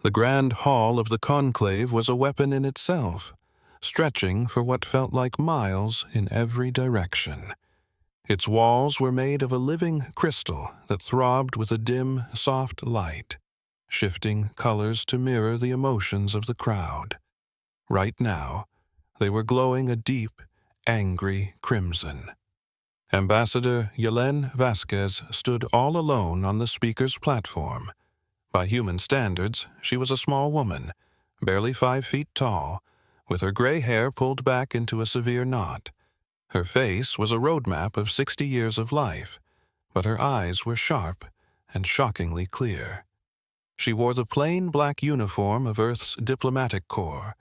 The grand hall of the conclave was a weapon in itself, stretching for what felt like miles in every direction. Its walls were made of a living crystal that throbbed with a dim, soft light, shifting colors to mirror the emotions of the crowd. Right now, they were glowing a deep, angry crimson. Ambassador Yelena Vasquez stood all alone on the speaker's platform. By human standards, she was a small woman, barely 5 feet tall, with her gray hair pulled back into a severe knot. Her face was a roadmap of 60 years of life, but her eyes were sharp and shockingly clear. She wore the plain black uniform of Earth's diplomatic corps,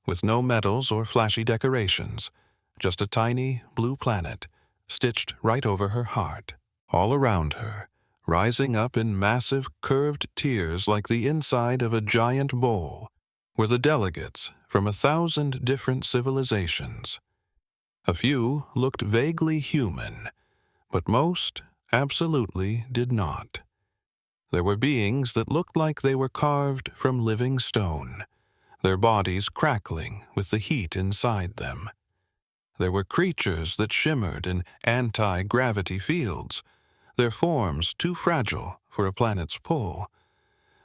with no medals or flashy decorations, just a tiny blue planet stitched right over her heart. All around her, rising up in massive curved tiers like the inside of a giant bowl, were the delegates from 1,000 different civilizations. A few looked vaguely human, but most absolutely did not. There were beings that looked like they were carved from living stone, their bodies crackling with the heat inside them. There were creatures that shimmered in anti-gravity fields, their forms too fragile for a planet's pull.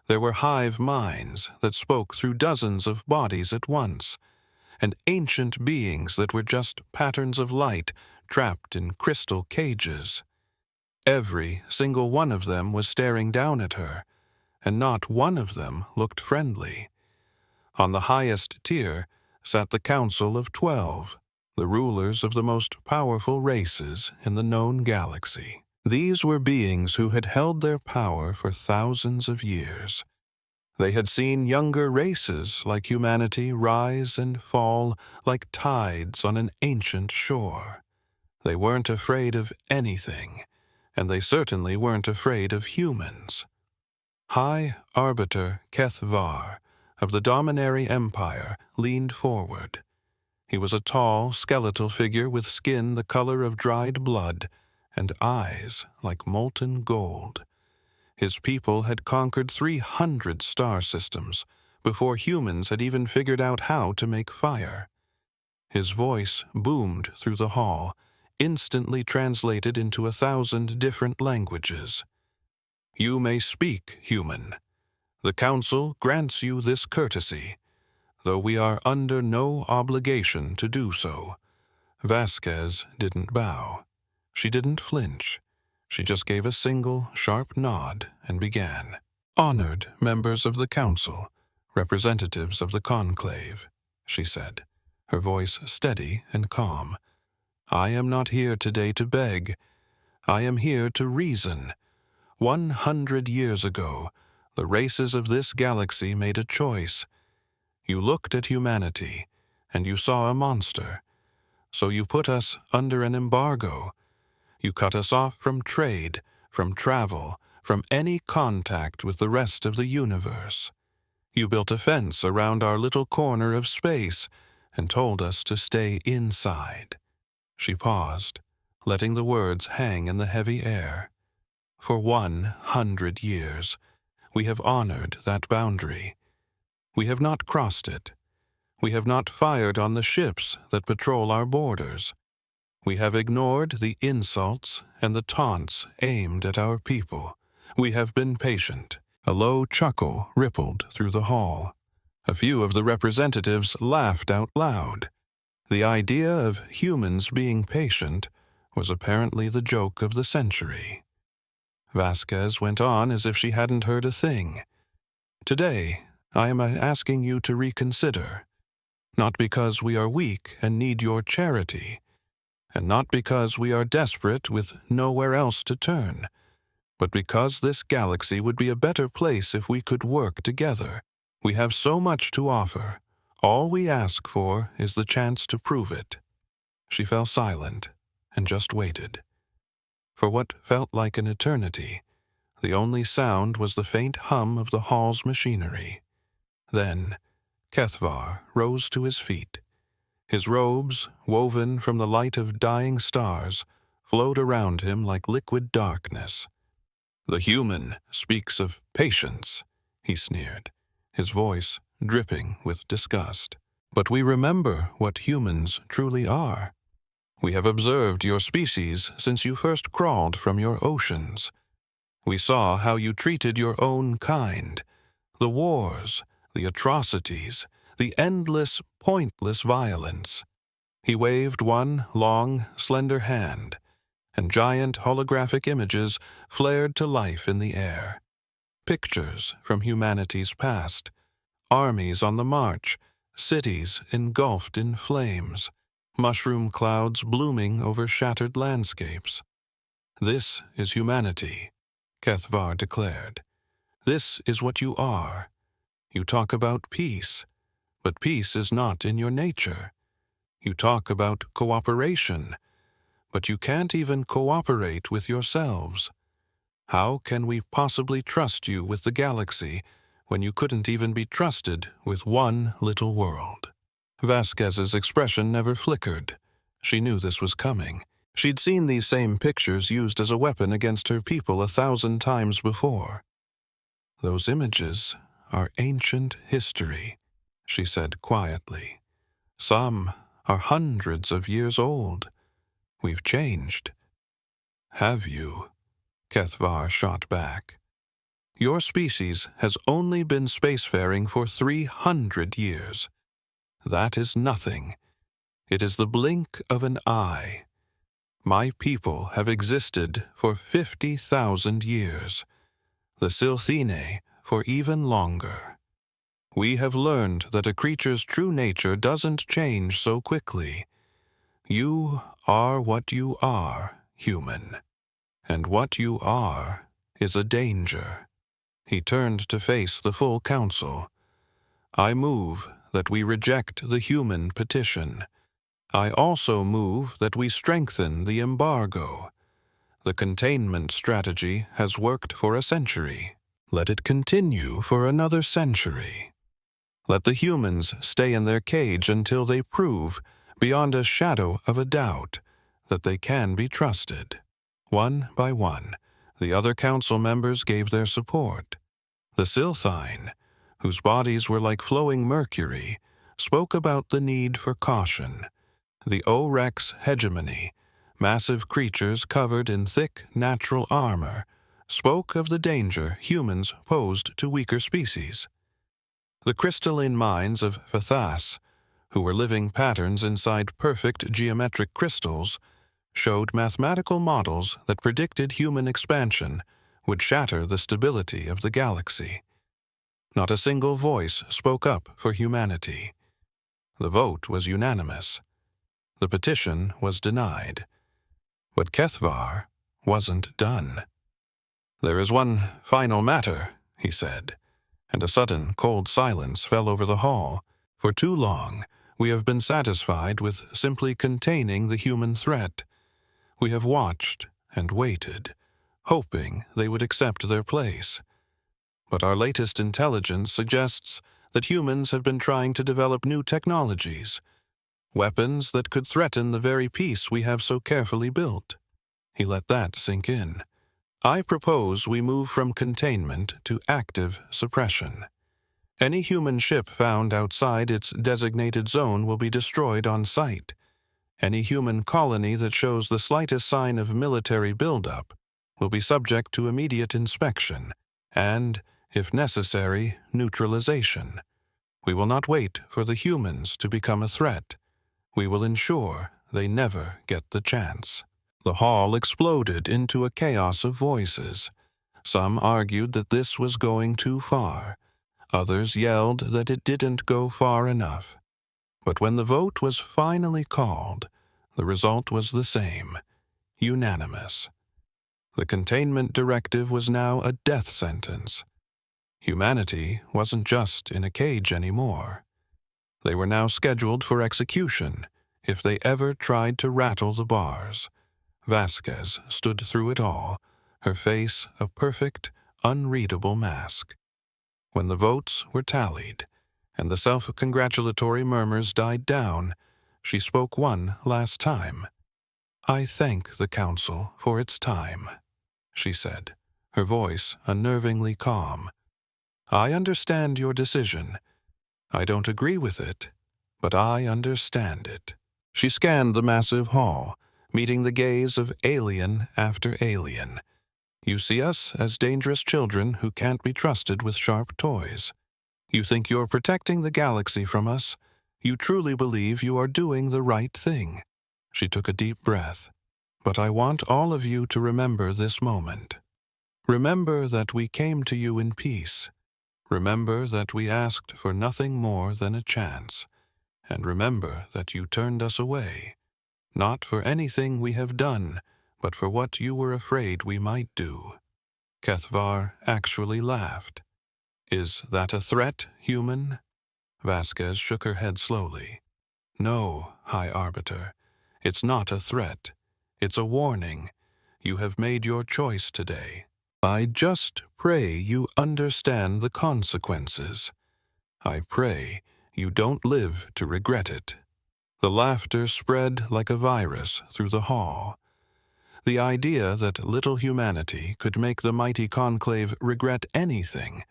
There were hive minds that spoke through dozens of bodies at once, and ancient beings that were just patterns of light trapped in crystal cages. Every single one of them was staring down at her, and not one of them looked friendly. On the highest tier sat the Council of 12, the rulers of the most powerful races in the known galaxy. These were beings who had held their power for thousands of years. They had seen younger races like humanity rise and fall like tides on an ancient shore. They weren't afraid of anything, and they certainly weren't afraid of humans. High Arbiter Kethvar of the Dominary Empire leaned forward. He was a tall, skeletal figure with skin the color of dried blood and eyes like molten gold. His people had conquered 300 star systems before humans had even figured out how to make fire. His voice boomed through the hall, instantly translated into 1,000 different languages. "You may speak, human. The Council grants you this courtesy, though we are under no obligation to do so." Vasquez didn't bow. She didn't flinch. She just gave a single, sharp nod and began. "Honored members of the Council, representatives of the Conclave," she said, her voice steady and calm. "I am not here today to beg. I am here to reason. 100 years ago, the races of this galaxy made a choice. You looked at humanity, and you saw a monster. So you put us under an embargo. You cut us off from trade, from travel, from any contact with the rest of the universe. You built a fence around our little corner of space and told us to stay inside." She paused, letting the words hang in the heavy air. "For 100 years, we have honored that boundary. We have not crossed it. We have not fired on the ships that patrol our borders. We have ignored the insults and the taunts aimed at our people. We have been patient." A low chuckle rippled through the hall. A few of the representatives laughed out loud. The idea of humans being patient was apparently the joke of the century. Vasquez went on as if she hadn't heard a thing. "Today, I am asking you to reconsider. Not because we are weak and need your charity, and not because we are desperate with nowhere else to turn, but because this galaxy would be a better place if we could work together. We have so much to offer. All we ask for is the chance to prove it." She fell silent and just waited. For what felt like an eternity, the only sound was the faint hum of the hall's machinery. Then Kethvar rose to his feet. His robes, woven from the light of dying stars, flowed around him like liquid darkness. "The human speaks of patience," he sneered. his voice dripping with disgust. "But we remember what humans truly are. We have observed your species since you first crawled from your oceans. We saw how you treated your own kind, the wars, the atrocities, the endless, pointless violence." He waved one long, slender hand, and giant holographic images flared to life in the air. Pictures from humanity's past, armies on the march, cities engulfed in flames, mushroom clouds blooming over shattered landscapes. "This is humanity," Kethvar declared. "This is what you are. You talk about peace, but peace is not in your nature. You talk about cooperation, but you can't even cooperate with yourselves. How can we possibly trust you with the galaxy when you couldn't even be trusted with one little world?" Vasquez's expression never flickered. She knew this was coming. She'd seen these same pictures used as a weapon against her people 1,000 times before. "Those images are ancient history," she said quietly. "Some are hundreds of years old. We've changed." "Have you?" Kethvar shot back. "Your species has only been spacefaring for 300 years. That is nothing. It is the blink of an eye. My people have existed for 50,000 years, the Silthine for even longer. We have learned that a creature's true nature doesn't change so quickly. You are what you are, human. And what you are is a danger." He turned to face the full council. "I move that we reject the human petition. I also move that we strengthen the embargo. The containment strategy has worked for a century. Let it continue for another century. Let the humans stay in their cage until they prove, beyond a shadow of a doubt, that they can be trusted." One by one, the other council members gave their support. The Silthine, whose bodies were like flowing mercury, spoke about the need for caution. The O-Rex hegemony, massive creatures covered in thick natural armor, spoke of the danger humans posed to weaker species. The crystalline minds of Fathas, who were living patterns inside perfect geometric crystals, showed mathematical models that predicted human expansion would shatter the stability of the galaxy. Not a single voice spoke up for humanity. The vote was unanimous. The petition was denied. But Kethvar wasn't done. "There is one final matter," he said, and a sudden cold silence fell over the hall. "For too long, we have been satisfied with simply containing the human threat. We have watched and waited, hoping they would accept their place. But our latest intelligence suggests that humans have been trying to develop new technologies, weapons that could threaten the very peace we have so carefully built." He let that sink in. "I propose we move from containment to active suppression. Any human ship found outside its designated zone will be destroyed on sight. Any human colony that shows the slightest sign of military buildup will be subject to immediate inspection and, if necessary, neutralization. We will not wait for the humans to become a threat. We will ensure they never get the chance." The hall exploded into a chaos of voices. Some argued that this was going too far. Others yelled that it didn't go far enough. But when the vote was finally called, the result was the same, unanimous. The containment directive was now a death sentence. Humanity wasn't just in a cage anymore. They were now scheduled for execution if they ever tried to rattle the bars. Vasquez stood through it all, her face a perfect, unreadable mask. When the votes were tallied, and the self-congratulatory murmurs died down, she spoke one last time. "I thank the Council for its time," she said, her voice unnervingly calm. I understand your decision. I don't agree with it, but I understand it." She scanned the massive hall, meeting the gaze of alien after alien. "You see us as dangerous children who can't be trusted with sharp toys. You think you're protecting the galaxy from us. You truly believe you are doing the right thing." She took a deep breath. "But I want all of you to remember this moment. Remember that we came to you in peace. Remember that we asked for nothing more than a chance. And remember that you turned us away, not for anything we have done, but for what you were afraid we might do." Kethvar actually laughed. "Is that a threat, human?" Vasquez shook her head slowly. "No, High Arbiter. It's not a threat. It's a warning. You have made your choice today. I just pray you understand the consequences. I pray you don't live to regret it." The laughter spread like a virus through the hall. The idea that little humanity could make the mighty conclave regret anything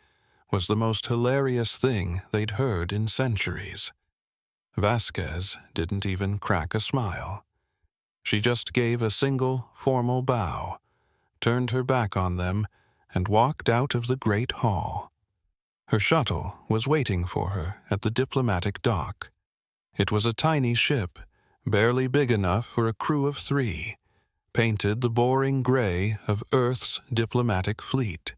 was the most hilarious thing they'd heard in centuries. Vasquez didn't even crack a smile. She just gave a single, formal bow, turned her back on them, and walked out of the great hall. Her shuttle was waiting for her at the diplomatic dock. It was a tiny ship, barely big enough for a crew of 3, painted the boring gray of Earth's diplomatic fleet.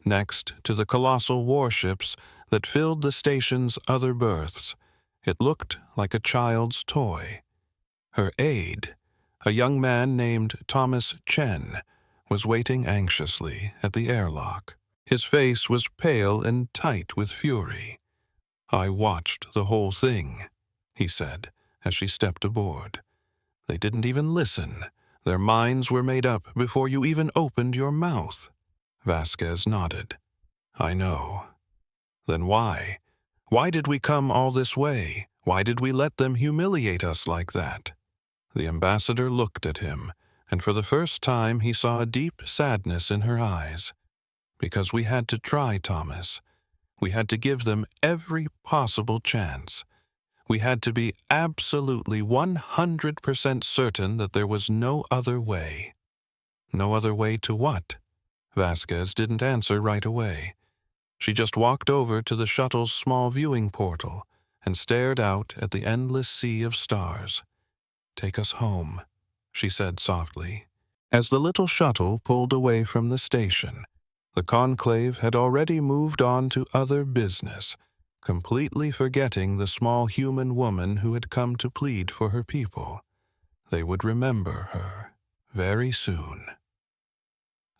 Next to the colossal warships that filled the station's other berths, it looked like a child's toy. Her aide, a young man named Thomas Chen, was waiting anxiously at the airlock. His face was pale and tight with fury. "I watched the whole thing," he said as she stepped aboard. "They didn't even listen. Their minds were made up before you even opened your mouth." Vasquez nodded. "I know." "Then why? Why did we come all this way? Why did we let them humiliate us like that?" The ambassador looked at him, and for the first time he saw a deep sadness in her eyes. "Because we had to try, Thomas. We had to give them every possible chance. We had to be absolutely 100% certain that there was no other way." "No other way to what?" Vasquez didn't answer right away. She just walked over to the shuttle's small viewing portal and stared out at the endless sea of stars. "Take us home," she said softly. As the little shuttle pulled away from the station, the conclave had already moved on to other business, completely forgetting the small human woman who had come to plead for her people. They would remember her very soon.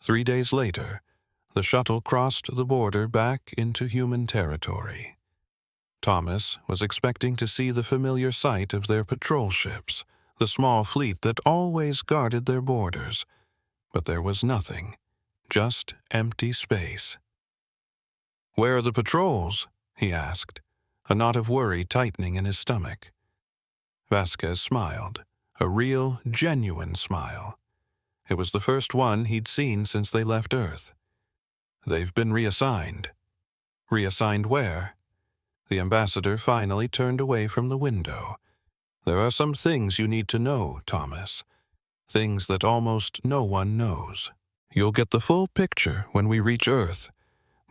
3 days later, the shuttle crossed the border back into human territory. Thomas was expecting to see the familiar sight of their patrol ships, the small fleet that always guarded their borders. But there was nothing, just empty space. "Where are the patrols?" he asked, a knot of worry tightening in his stomach. Vasquez smiled, a real, genuine smile. It was the first one he'd seen since they left Earth. "They've been reassigned." "Reassigned where?" The ambassador finally turned away from the window. "There are some things you need to know, Thomas. Things that almost no one knows. You'll get the full picture when we reach Earth,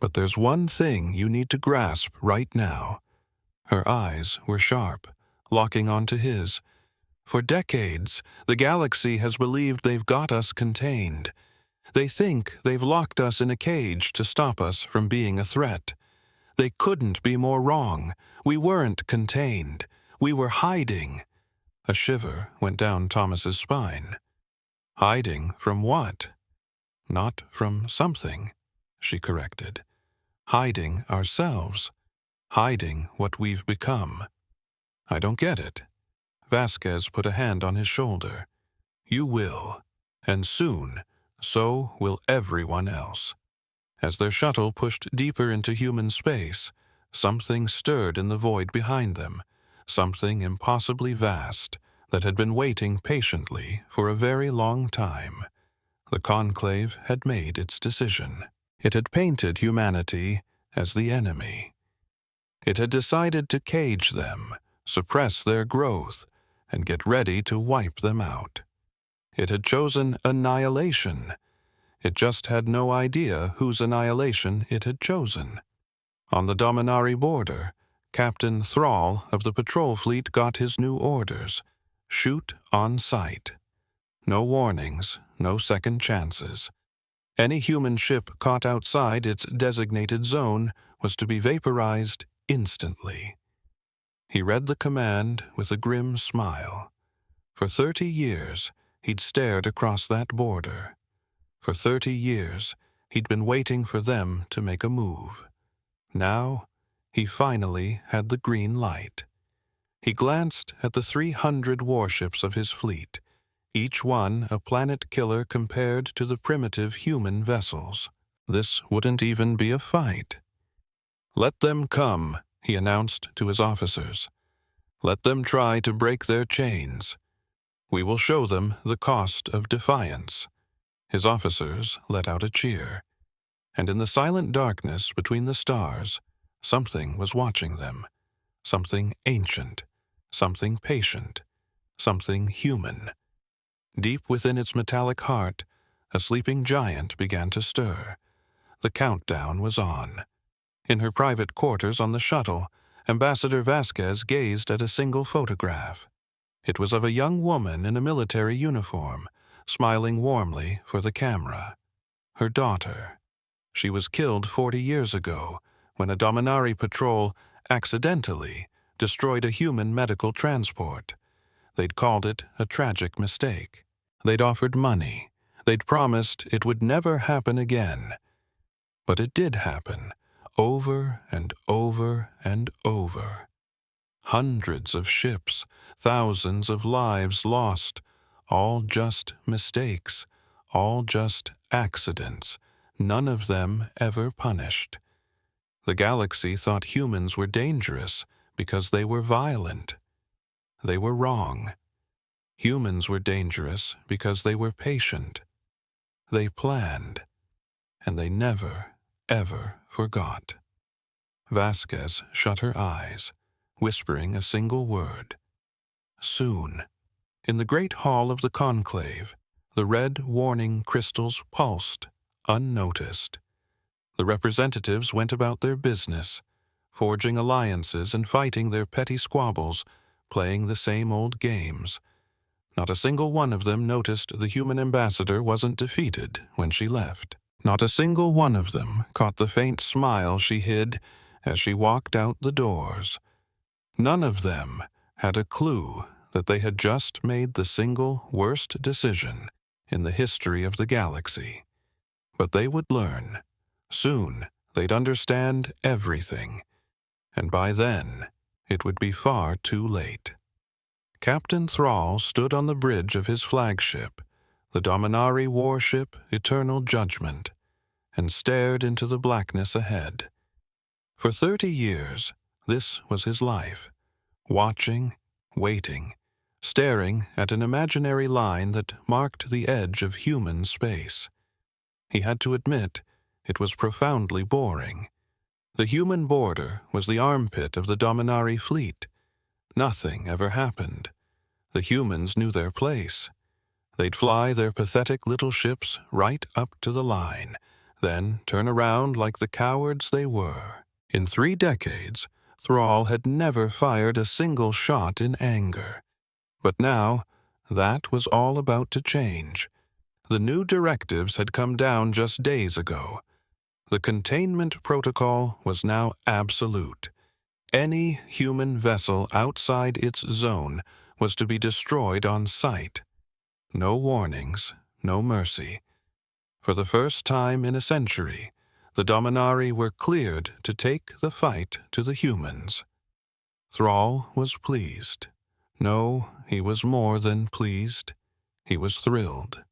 but there's one thing you need to grasp right now." Her eyes were sharp, locking onto his. "For decades, the galaxy has believed they've got us contained. They think they've locked us in a cage to stop us from being a threat. They couldn't be more wrong. We weren't contained. We were hiding." A shiver went down Thomas's spine. "Hiding from what?" "Not from something," she corrected. "Hiding ourselves. Hiding what we've become." "I don't get it." Vasquez put a hand on his shoulder. "You will. And soon. So will everyone else." As their shuttle pushed deeper into human space, something stirred in the void behind them, something impossibly vast that had been waiting patiently for a very long time. The conclave had made its decision. It had painted humanity as the enemy. It had decided to cage them, suppress their growth, and get ready to wipe them out. It had chosen annihilation. It just had no idea whose annihilation it had chosen. On the Dominari border, Captain Thrall of the patrol fleet got his new orders: shoot on sight. No warnings, no second chances. Any human ship caught outside its designated zone was to be vaporized instantly. He read the command with a grim smile. For 30 years, he'd stared across that border. For 30 years, he'd been waiting for them to make a move. Now, he finally had the green light. He glanced at the 300 warships of his fleet, each one a planet killer compared to the primitive human vessels. This wouldn't even be a fight. "Let them come," he announced to his officers. "Let them try to break their chains. We will show them the cost of defiance." His officers let out a cheer. And in the silent darkness between the stars, something was watching them. Something ancient, something patient, something human. Deep within its metallic heart, a sleeping giant began to stir. The countdown was on. In her private quarters on the shuttle, Ambassador Vasquez gazed at a single photograph. It was of a young woman in a military uniform, smiling warmly for the camera. Her daughter. She was killed 40 years ago when a Dominari patrol accidentally destroyed a human medical transport. They'd called it a tragic mistake. They'd offered money. They'd promised it would never happen again. But it did happen, over and over and over. Hundreds of ships, thousands of lives lost, all just mistakes, all just accidents, none of them ever punished. The galaxy thought humans were dangerous because they were violent. They were wrong. Humans were dangerous because they were patient. They planned, and they never, ever forgot. Vasquez shut her eyes, whispering a single word. Soon. In the great hall of the conclave, the red warning crystals pulsed, unnoticed. The representatives went about their business, forging alliances and fighting their petty squabbles, playing the same old games. Not a single one of them noticed the human ambassador wasn't defeated when she left. Not a single one of them caught the faint smile she hid as she walked out the doors. None of them had a clue that they had just made the single worst decision in the history of the galaxy. But they would learn. Soon they'd understand everything, and by then it would be far too late. Captain Thrall stood on the bridge of his flagship, the Dominari warship Eternal Judgment, and stared into the blackness ahead. For 30 years, this was his life, watching, waiting, staring at an imaginary line that marked the edge of human space. He had to admit it was profoundly boring. The human border was the armpit of the Dominari fleet. Nothing ever happened. The humans knew their place. They'd fly their pathetic little ships right up to the line, then turn around like the cowards they were. In 3 decades, Thrall had never fired a single shot in anger. But now, that was all about to change. The new directives had come down just days ago. The containment protocol was now absolute. Any human vessel outside its zone was to be destroyed on sight. No warnings, no mercy. For the first time in a century, the Dominari were cleared to take the fight to the humans. Thrall was pleased. No, he was more than pleased. He was thrilled.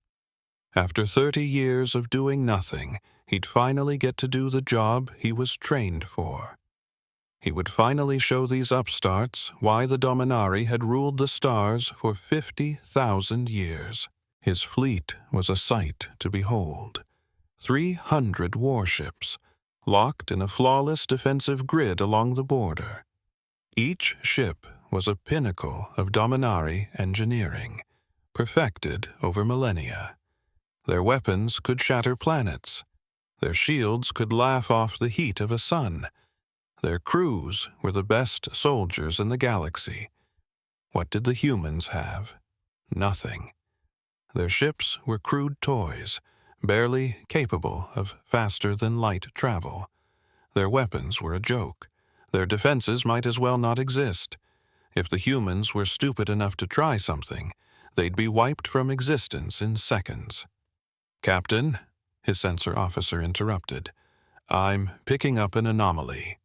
After 30 years of doing nothing, he'd finally get to do the job he was trained for. He would finally show these upstarts why the Dominari had ruled the stars for 50,000 years. His fleet was a sight to behold. 300 warships, locked in a flawless defensive grid along the border. Each ship was a pinnacle of Dominari engineering, perfected over millennia. Their weapons could shatter planets. Their shields could laugh off the heat of a sun. Their crews were the best soldiers in the galaxy. What did the humans have? Nothing. Their ships were crude toys, barely capable of faster-than-light travel. Their weapons were a joke. Their defenses might as well not exist. If the humans were stupid enough to try something, they'd be wiped from existence in seconds. "Captain," his sensor officer interrupted, "I'm picking up an anomaly."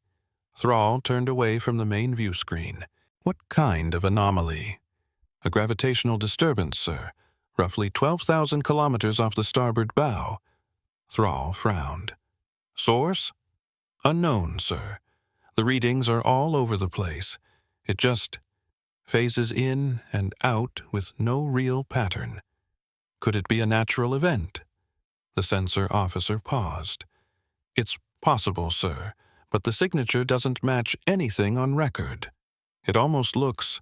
Thrall turned away from the main view screen. "What kind of anomaly?" "A gravitational disturbance, sir. Roughly 12,000 kilometers off the starboard bow." Thrall frowned. "Source?" "Unknown, sir. The readings are all over the place. It just phases in and out with no real pattern. Could it be a natural event?" The sensor officer paused. "It's possible, sir, but the signature doesn't match anything on record. It almost looks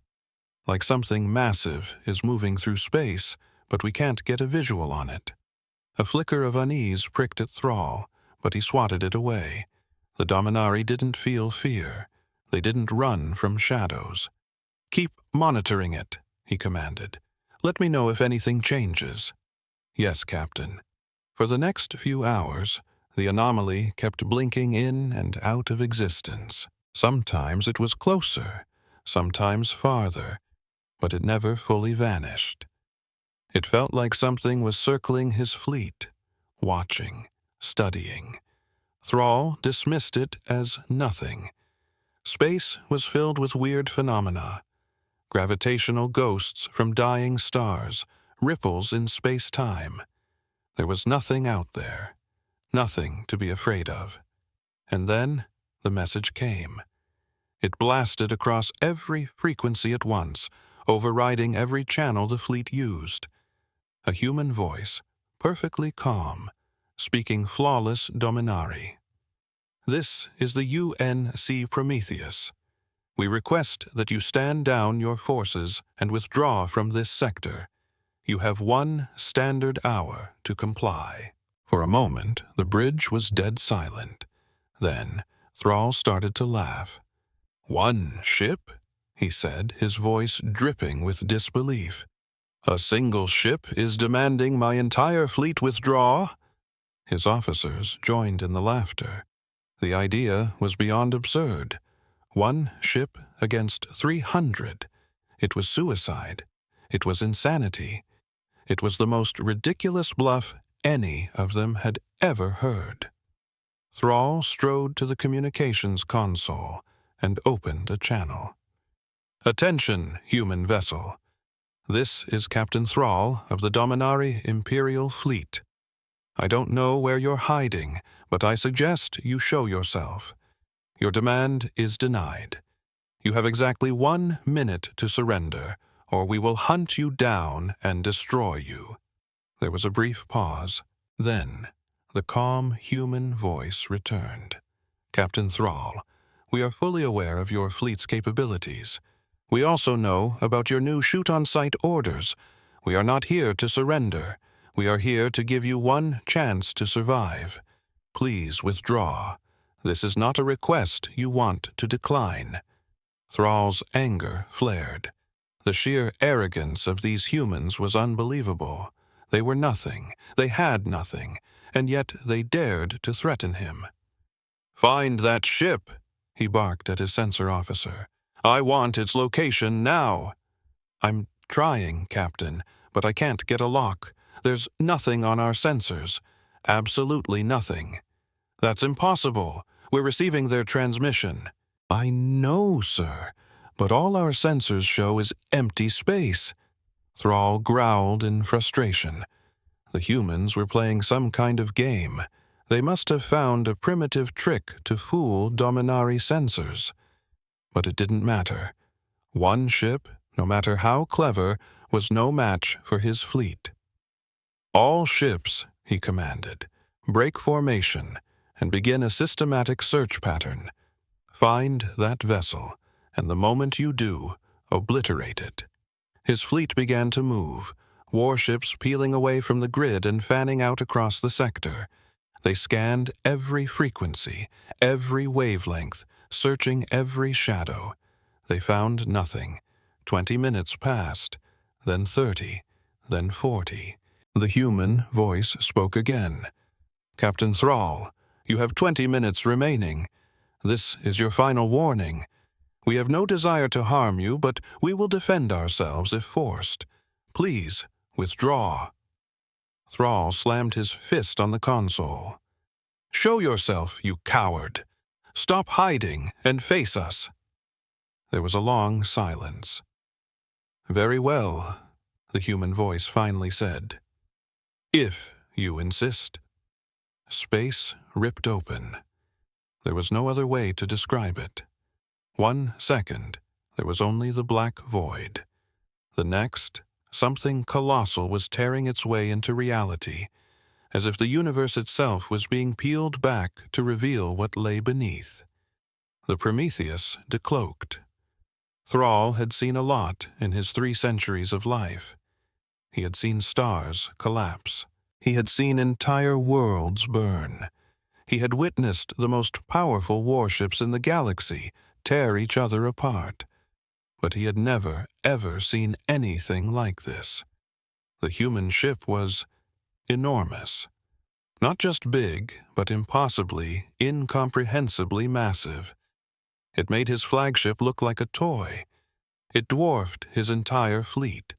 like something massive is moving through space, but we can't get a visual on it." A flicker of unease pricked at Thrall, but he swatted it away. The Dominari didn't feel fear. They didn't run from shadows. "Keep monitoring it," he commanded. "Let me know if anything changes." "Yes, Captain." For the next few hours, the anomaly kept blinking in and out of existence. Sometimes it was closer, sometimes farther, but it never fully vanished. It felt like something was circling his fleet, watching, studying. Thrall dismissed it as nothing. Space was filled with weird phenomena. Gravitational ghosts from dying stars, ripples in space-time. There was nothing out there, nothing to be afraid of. And then the message came. It blasted across every frequency at once, overriding every channel the fleet used. A human voice, perfectly calm, speaking flawless Dominari. "This is the UNC Prometheus. We request that you stand down your forces and withdraw from this sector. You have 1 standard hour to comply." For a moment, the bridge was dead silent. Then, Thrall started to laugh. "1 ship?" he said, his voice dripping with disbelief. "A single ship is demanding my entire fleet withdraw?" His officers joined in the laughter. The idea was beyond absurd. 1 ship against 300. It was suicide. It was insanity. It was the most ridiculous bluff any of them had ever heard. Thrall strode to the communications console and opened a channel. "Attention, human vessel. This is Captain Thrall of the Dominari Imperial Fleet. I don't know where you're hiding, but I suggest you show yourself. Your demand is denied. You have exactly 1 minute to surrender, or we will hunt you down and destroy you." There was a brief pause. Then, the calm human voice returned. "Captain Thrall, we are fully aware of your fleet's capabilities. We also know about your new shoot-on-sight orders. We are not here to surrender. We are here to give you 1 chance to survive. Please withdraw. This is not a request you want to decline." Thrall's anger flared. The sheer arrogance of these humans was unbelievable. They were nothing, they had nothing, and yet they dared to threaten him. "Find that ship," he barked at his sensor officer. "I want its location now." "I'm trying, Captain, but I can't get a lock. There's nothing on our sensors. Absolutely nothing." "That's impossible. We're receiving their transmission." "I know, sir, but all our sensors show is empty space." Thrall growled in frustration. The humans were playing some kind of game. They must have found a primitive trick to fool Dominari sensors. But it didn't matter. 1 ship, no matter how clever, was no match for his fleet. "All ships," he commanded, "break formation and begin a systematic search pattern. Find that vessel, and the moment you do, obliterate it." His fleet began to move, warships peeling away from the grid and fanning out across the sector. They scanned every frequency, every wavelength, searching every shadow. They found nothing. 20 minutes passed, then 30, then 40. The human voice spoke again. "Captain Thrall, you have 20 minutes remaining. This is your final warning. We have no desire to harm you, but we will defend ourselves if forced. Please, withdraw." Thrall slammed his fist on the console. "Show yourself, you coward! Stop hiding and face us." There was a long silence. "Very well," the human voice finally said. "If you insist." Space ripped open. There was no other way to describe it. 1 second, there was only the black void. The next, something colossal was tearing its way into reality, as if the universe itself was being peeled back to reveal what lay beneath. The Prometheus decloaked. Thrall had seen a lot in his 3 centuries of life. He had seen stars collapse. He had seen entire worlds burn. He had witnessed the most powerful warships in the galaxy tear each other apart. But he had never, ever seen anything like this. The human ship was enormous. Not just big, but impossibly, incomprehensibly massive. It made his flagship look like a toy. It dwarfed his entire fleet.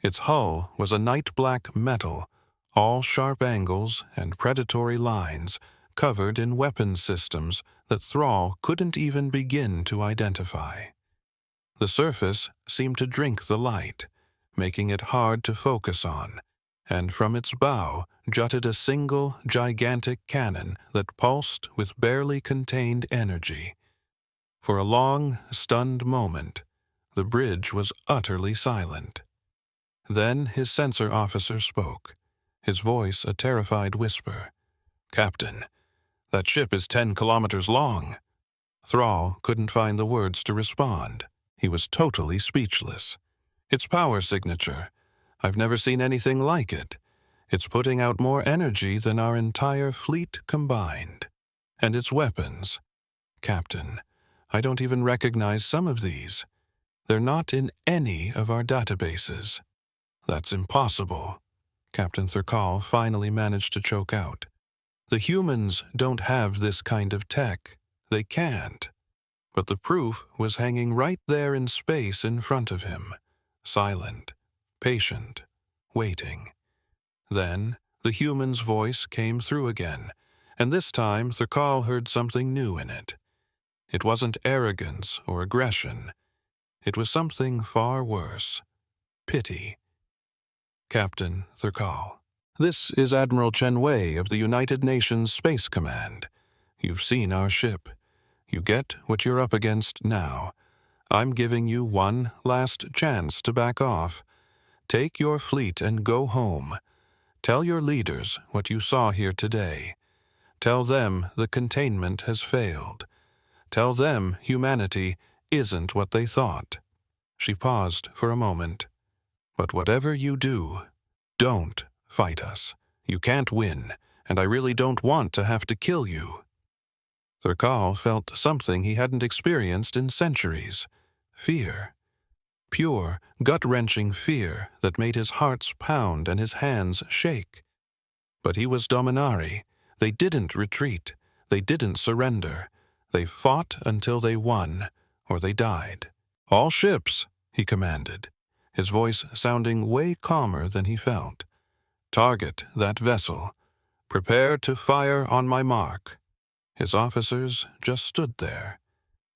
Its hull was a night-black metal, all sharp angles and predatory lines, covered in weapons systems that Thrall couldn't even begin to identify. The surface seemed to drink the light, making it hard to focus on, and from its bow jutted a single, gigantic cannon that pulsed with barely contained energy. For a long, stunned moment, the bridge was utterly silent. Then his sensor officer spoke, his voice a terrified whisper. "Captain, that ship is 10 kilometers long." Thrall couldn't find the words to respond. He was totally speechless. "Its power signature. I've never seen anything like it. It's putting out more energy than our entire fleet combined. And its weapons. Captain, I don't even recognize some of these. They're not in any of our databases." "That's impossible," Captain Thurkal finally managed to choke out. "The humans don't have this kind of tech. They can't." But the proof was hanging right there in space in front of him, silent, patient, waiting. Then the human's voice came through again, and this time Thurkal heard something new in it. It wasn't arrogance or aggression. It was something far worse. Pity. "Captain Thurkal, this is Admiral Chen Wei of the United Nations Space Command. You've seen our ship. You get what you're up against now. I'm giving you one last chance to back off. Take your fleet and go home. Tell your leaders what you saw here today. Tell them the containment has failed. Tell them humanity isn't what they thought." She paused for a moment. "But whatever you do, don't fight us. You can't win, and I really don't want to have to kill you." Thurkal felt something he hadn't experienced in centuries. Fear. Pure, gut-wrenching fear that made his heart pound and his hands shake. But he was Dominari. They didn't retreat. They didn't surrender. They fought until they won, or they died. "All ships," he commanded, his voice sounding way calmer than he felt. "Target that vessel. Prepare to fire on my mark." His officers just stood there.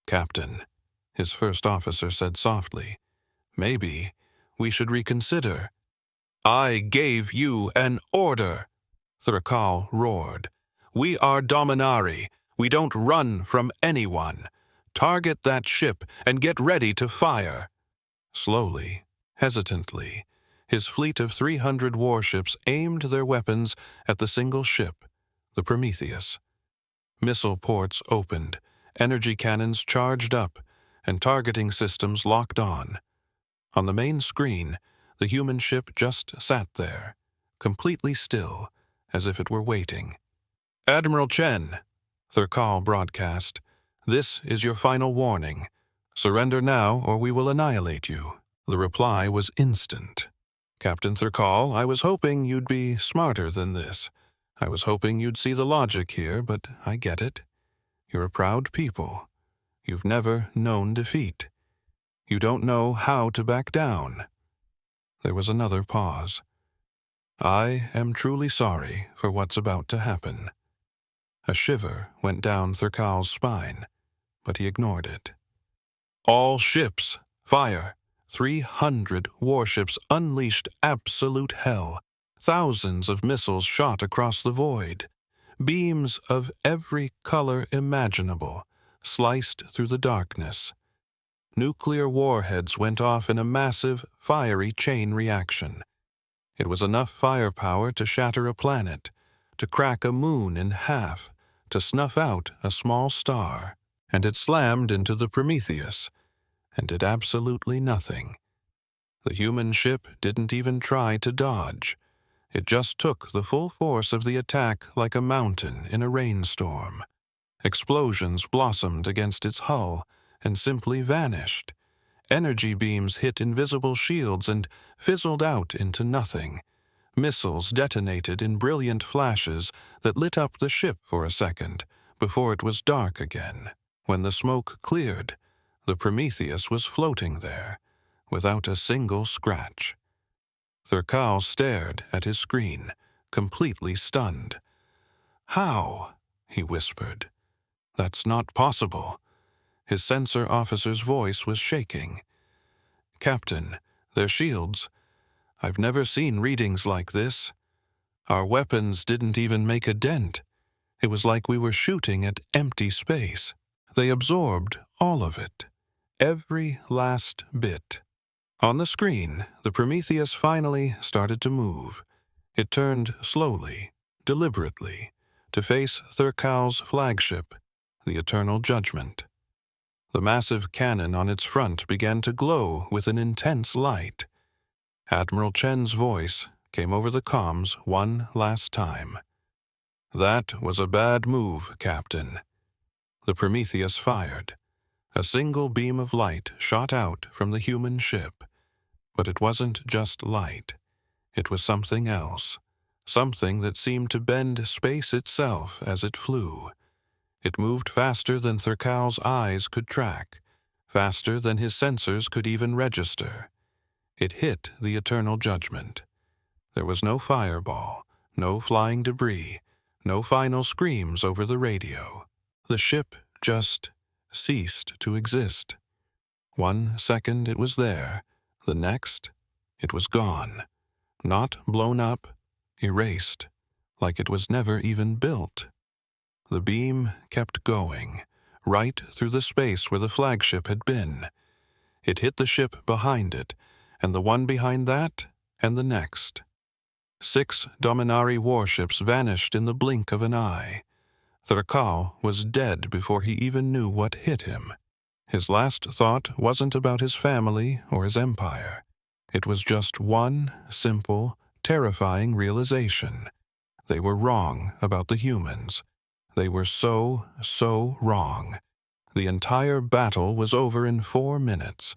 "Captain," his first officer said softly, "maybe we should reconsider." "I gave you an order," Thurkal roared. "We are Dominari. We don't run from anyone. Target that ship and get ready to fire." Slowly, hesitantly, his fleet of 300 warships aimed their weapons at the single ship, the Prometheus. Missile ports opened, energy cannons charged up, and targeting systems locked on. On the main screen, the human ship just sat there, completely still, as if it were waiting. "Admiral Chen," Thurkal broadcast, "this is your final warning. Surrender now or we will annihilate you." The reply was instant. "Captain Thurkal, I was hoping you'd be smarter than this. I was hoping you'd see the logic here, but I get it. You're a proud people. You've never known defeat. You don't know how to back down." There was another pause. "I am truly sorry for what's about to happen." A shiver went down Thurkal's spine, but he ignored it. "All ships, fire! 300 warships unleashed absolute hell. Thousands of missiles shot across the void. Beams of every color imaginable sliced through the darkness. Nuclear warheads went off in a massive, fiery chain reaction. It was enough firepower to shatter a planet, to crack a moon in half, to snuff out a small star, and it slammed into the Prometheus, and did absolutely nothing. The human ship didn't even try to dodge. It just took the full force of the attack like a mountain in a rainstorm. Explosions blossomed against its hull and simply vanished. Energy beams hit invisible shields and fizzled out into nothing. Missiles detonated in brilliant flashes that lit up the ship for a second before it was dark again. When the smoke cleared, the Prometheus was floating there, without a single scratch. Thurkal stared at his screen, completely stunned. "How?" he whispered. "That's not possible." His sensor officer's voice was shaking. "Captain, their shields. I've never seen readings like this. Our weapons didn't even make a dent. It was like we were shooting at empty space. They absorbed all of it, every last bit." On the screen, the Prometheus finally started to move. It turned slowly, deliberately, to face Thurkal's flagship, the Eternal Judgment. The massive cannon on its front began to glow with an intense light. Admiral Chen's voice came over the comms one last time. "That was a bad move, Captain." The Prometheus fired. A single beam of light shot out from the human ship. But it wasn't just light. It was something else, something that seemed to bend space itself as it flew. It moved faster than Thurkal's eyes could track, faster than his sensors could even register. It hit the Eternal Judgment. There was no fireball, no flying debris, no final screams over the radio. The ship just ceased to exist. 1 second it was there, the next it was gone. Not blown up, erased, like it was never even built. The beam kept going, right through the space where the flagship had been. It hit the ship behind it, and the one behind that, and the next. 6 Dominari warships vanished in the blink of an eye. Thurkal was dead before he even knew what hit him. His last thought wasn't about his family or his empire. It was just one simple, terrifying realization. They were wrong about the humans. They were so wrong. The entire battle was over in 4 minutes.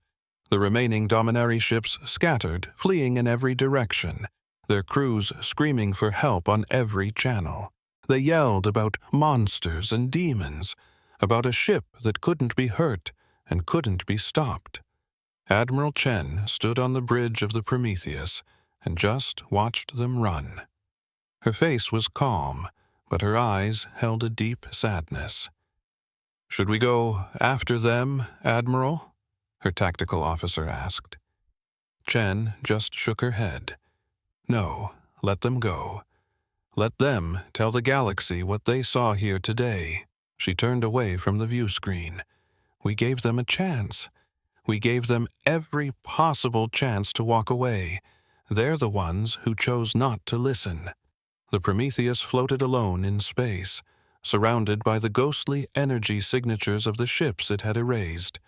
The remaining Dominari ships scattered, fleeing in every direction, their crews screaming for help on every channel. They yelled about monsters and demons, about a ship that couldn't be hurt and couldn't be stopped. Admiral Chen stood on the bridge of the Prometheus and just watched them run. Her face was calm, but her eyes held a deep sadness. "Should we go after them, Admiral?" her tactical officer asked. Chen just shook her head. "No, let them go. Let them tell the galaxy what they saw here today." She turned away from the view screen. "We gave them a chance. We gave them every possible chance to walk away. They're the ones who chose not to listen." The Prometheus floated alone in space, surrounded by the ghostly energy signatures of the ships it had erased.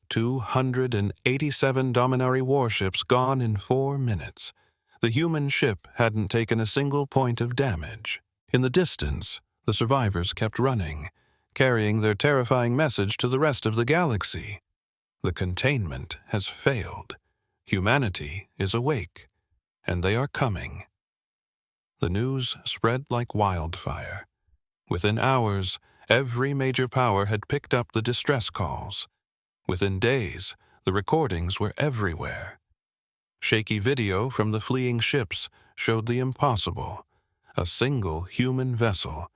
287 Dominari warships gone in 4 minutes. The human ship hadn't taken a single point of damage. In the distance, the survivors kept running, carrying their terrifying message to the rest of the galaxy. The containment has failed. Humanity is awake, and they are coming. The news spread like wildfire. Within hours, every major power had picked up the distress calls. Within days, the recordings were everywhere. Shaky video from the fleeing ships showed the impossible. A single human vessel,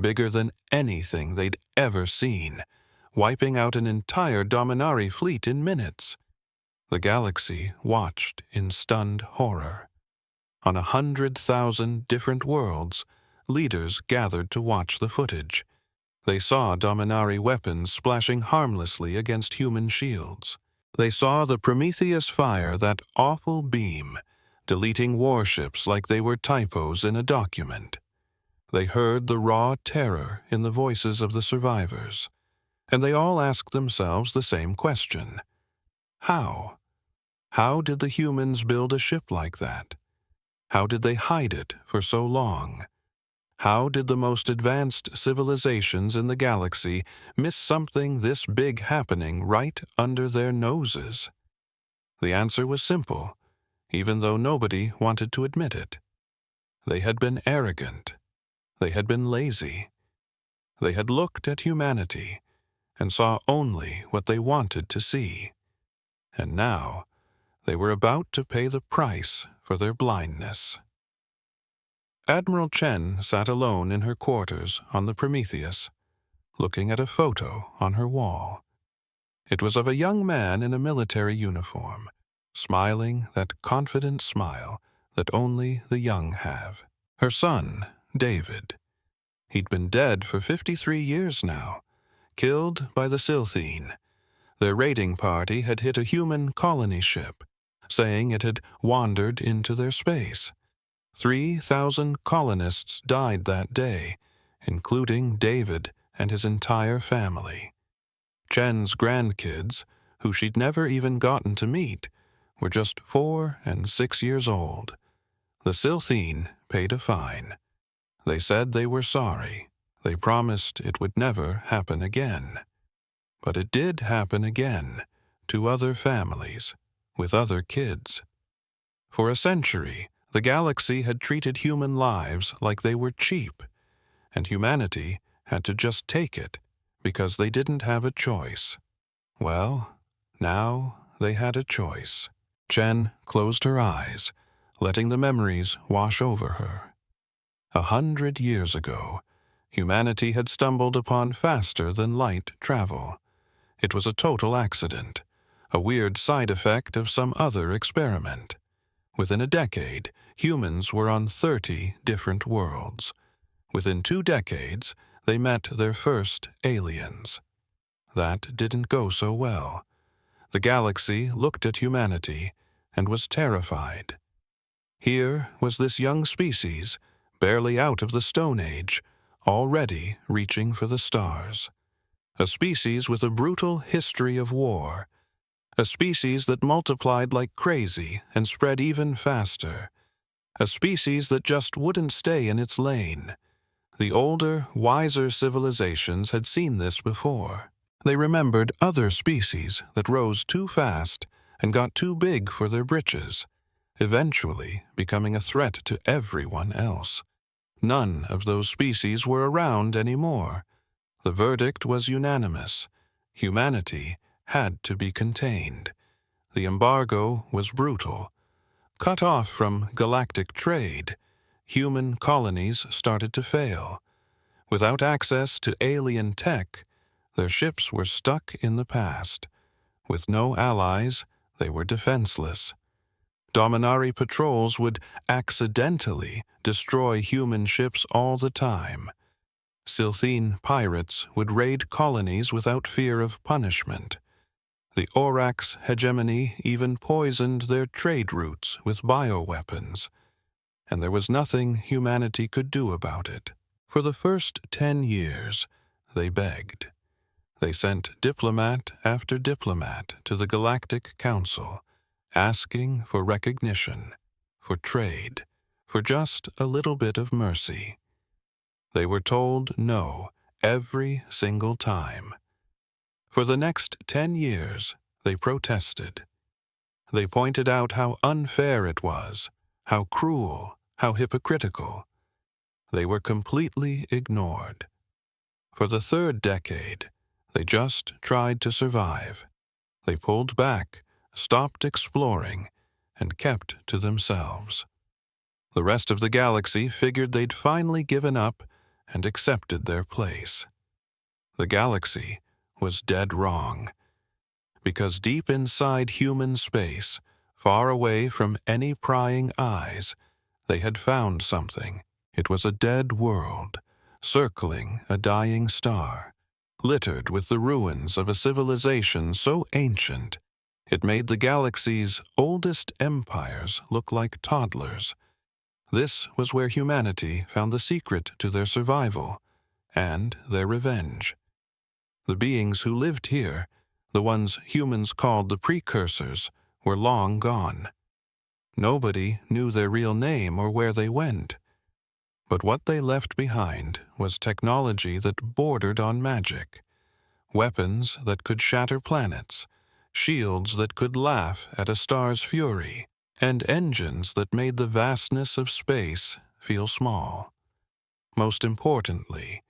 bigger than anything they'd ever seen, wiping out an entire Dominari fleet in minutes. The galaxy watched in stunned horror. On 100,000 different worlds, leaders gathered to watch the footage. They saw Dominari weapons splashing harmlessly against human shields. They saw the Prometheus fire, that awful beam, deleting warships like they were typos in a document. They heard the raw terror in the voices of the survivors, and they all asked themselves the same question. How? How did the humans build a ship like that? How did they hide it for so long? How did the most advanced civilizations in the galaxy miss something this big happening right under their noses? The answer was simple, even though nobody wanted to admit it. They had been arrogant. They had been lazy. They had looked at humanity and saw only what they wanted to see. And now, they were about to pay the price for their blindness. Admiral Chen sat alone in her quarters on the Prometheus, looking at a photo on her wall. It was of a young man in a military uniform, smiling that confident smile that only the young have. Her son, David. He'd been dead for 53 years now, killed by the Silthene. Their raiding party had hit a human colony ship, saying it had wandered into their space. 3,000 colonists died that day, including David and his entire family. Chen's grandkids, who she'd never even gotten to meet, were just 4 and 6 years old. The Silthene paid a fine. They said they were sorry. They promised it would never happen again. But it did happen again, to other families, with other kids. For a century, the galaxy had treated human lives like they were cheap, and humanity had to just take it because they didn't have a choice. Well, now they had a choice. Chen closed her eyes, letting the memories wash over her. 100 years ago, humanity had stumbled upon faster-than-light travel. It was a total accident, a weird side effect of some other experiment. Within a decade, humans were on 30 different worlds. Within 2 decades, they met their first aliens. That didn't go so well. The galaxy looked at humanity and was terrified. Here was this young species, barely out of the Stone Age, already reaching for the stars. A species with a brutal history of war. A species that multiplied like crazy and spread even faster. A species that just wouldn't stay in its lane. The older, wiser civilizations had seen this before. They remembered other species that rose too fast and got too big for their britches, eventually becoming a threat to everyone else. None of those species were around anymore. The verdict was unanimous. Humanity had to be contained. The embargo was brutal. Cut off from galactic trade, human colonies started to fail. Without access to alien tech, their ships were stuck in the past. With no allies, they were defenseless. Dominari patrols would accidentally destroy human ships all the time. Silthene pirates would raid colonies without fear of punishment. The Aurak's hegemony even poisoned their trade routes with bioweapons, and there was nothing humanity could do about it. For the first 10 years, they begged. They sent diplomat after diplomat to the Galactic Council, asking for recognition, for trade, for just a little bit of mercy. They were told no every single time. For the next 10 years, they protested. They pointed out how unfair it was, how cruel, how hypocritical. They were completely ignored. For the third decade, they just tried to survive. They pulled back, stopped exploring, and kept to themselves. The rest of the galaxy figured they'd finally given up and accepted their place. The galaxy was dead wrong, because deep inside human space, far away from any prying eyes, they had found something. It was a dead world, circling a dying star, littered with the ruins of a civilization so ancient it made the galaxy's oldest empires look like toddlers. This was where humanity found the secret to their survival and their revenge. The beings who lived here, the ones humans called the precursors, were long gone. Nobody knew their real name or where they went. But what they left behind was technology that bordered on magic. Weapons that could shatter planets, shields that could laugh at a star's fury, and engines that made the vastness of space feel small. Most importantly,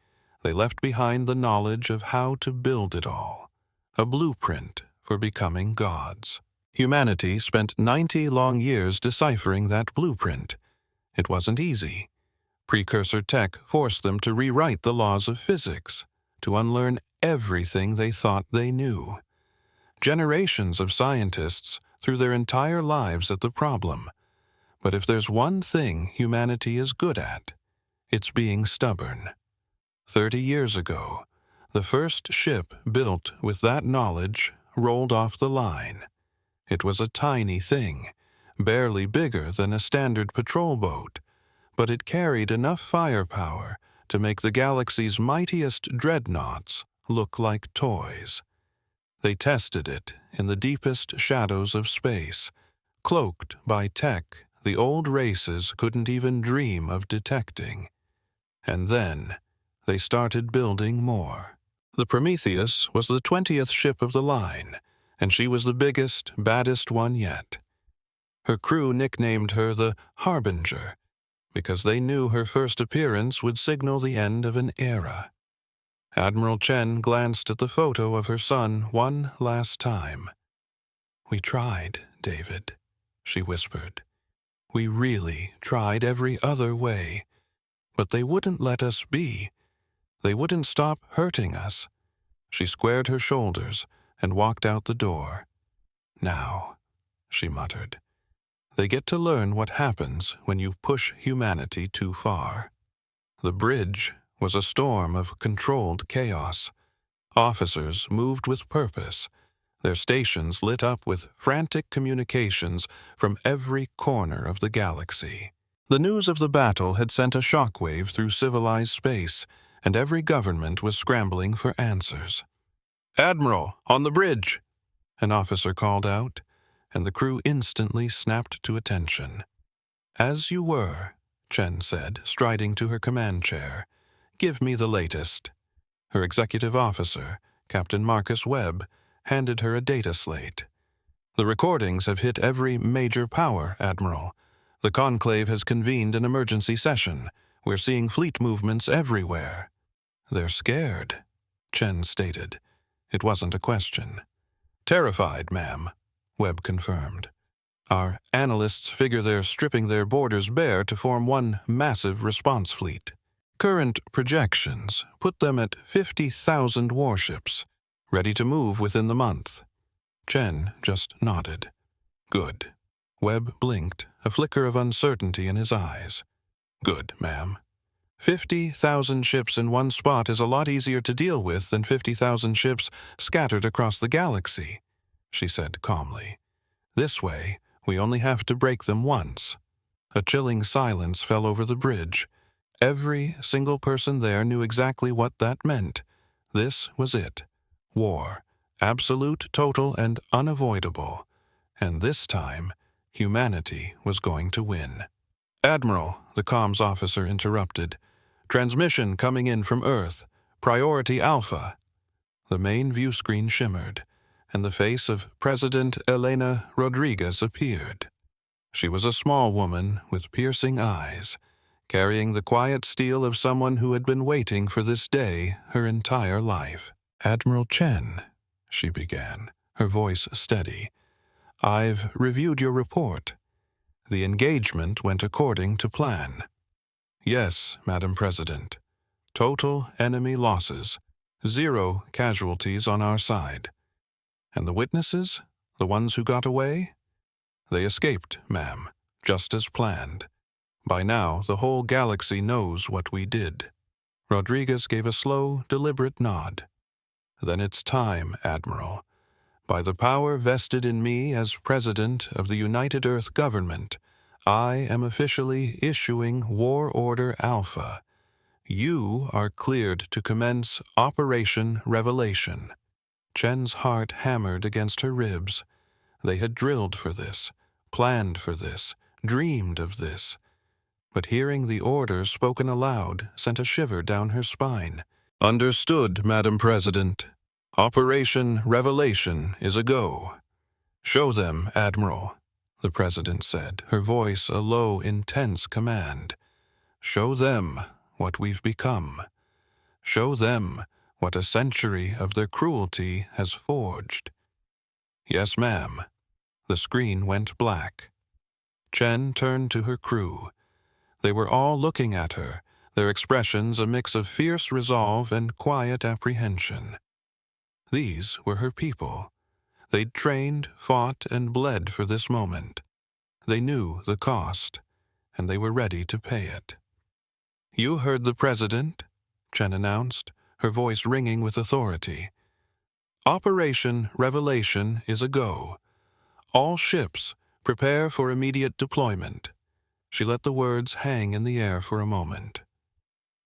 they left behind the knowledge of how to build it all, a blueprint for becoming gods. Humanity spent 90 long years deciphering that blueprint. It wasn't easy. Precursor tech forced them to rewrite the laws of physics, to unlearn everything they thought they knew. Generations of scientists threw their entire lives at the problem. But if there's one thing humanity is good at, it's being stubborn. 30 years ago, the first ship built with that knowledge rolled off the line. It was a tiny thing, barely bigger than a standard patrol boat, but it carried enough firepower to make the galaxy's mightiest dreadnoughts look like toys. They tested it in the deepest shadows of space, cloaked by tech the old races couldn't even dream of detecting. And then they started building more. The Prometheus was the 20th ship of the line, and she was the biggest, baddest one yet. Her crew nicknamed her the Harbinger, because they knew her first appearance would signal the end of an era. Admiral Chen glanced at the photo of her son one last time. "We tried, David," she whispered. "We really tried every other way, but they wouldn't let us be. They wouldn't stop hurting us." She squared her shoulders and walked out the door. "Now," she muttered, "they get to learn what happens when you push humanity too far." The bridge was a storm of controlled chaos. Officers moved with purpose, their stations lit up with frantic communications from every corner of the galaxy. The news of the battle had sent a shockwave through civilized space, and every government was scrambling for answers. "Admiral, on the bridge!" an officer called out, and the crew instantly snapped to attention. "As you were," Chen said, striding to her command chair. "Give me the latest." Her executive officer, Captain Marcus Webb, handed her a data slate. "The recordings have hit every major power, Admiral. The Conclave has convened an emergency session. We're seeing fleet movements everywhere." "They're scared," Chen stated. It wasn't a question. "Terrified, ma'am," Webb confirmed. "Our analysts figure they're stripping their borders bare to form one massive response fleet. Current projections put them at 50,000 warships, ready to move within the month." Chen just nodded. "Good." Webb blinked, a flicker of uncertainty in his eyes. "Good, ma'am. 50,000 ships in one spot is a lot easier to deal with than 50,000 ships scattered across the galaxy," she said calmly. "This way, we only have to break them once." A chilling silence fell over the bridge. Every single person there knew exactly what that meant. This was it. War. Absolute, total, and unavoidable. And this time, humanity was going to win. "Admiral," the comms officer interrupted. "Transmission coming in from Earth. Priority Alpha." The main view screen shimmered, and the face of President Elena Rodriguez appeared. She was a small woman with piercing eyes, carrying the quiet steel of someone who had been waiting for this day her entire life. "Admiral Chen," she began, her voice steady, "I've reviewed your report. The engagement went according to plan." "Yes, Madam President. Total enemy losses. 0 casualties on our side. And the witnesses? The ones who got away? They escaped, ma'am, just as planned. By now, the whole galaxy knows what we did." Rodriguez gave a slow, deliberate nod. "Then it's time, Admiral. By the power vested in me as President of the United Earth Government, I am officially issuing War Order Alpha. You are cleared to commence Operation Revelation." Chen's heart hammered against her ribs. They had drilled for this, planned for this, dreamed of this. But hearing the order spoken aloud sent a shiver down her spine. "Understood, Madam President. Operation Revelation is a go." "Show them, Admiral," the President said, her voice a low, intense command. "Show them what we've become. Show them what a century of their cruelty has forged." "Yes, ma'am." The screen went black. Chen turned to her crew. They were all looking at her, their expressions a mix of fierce resolve and quiet apprehension. These were her people. They'd trained, fought, and bled for this moment. They knew the cost, and they were ready to pay it. "You heard the President," Chen announced, her voice ringing with authority. "Operation Revelation is a go. All ships, prepare for immediate deployment." She let the words hang in the air for a moment.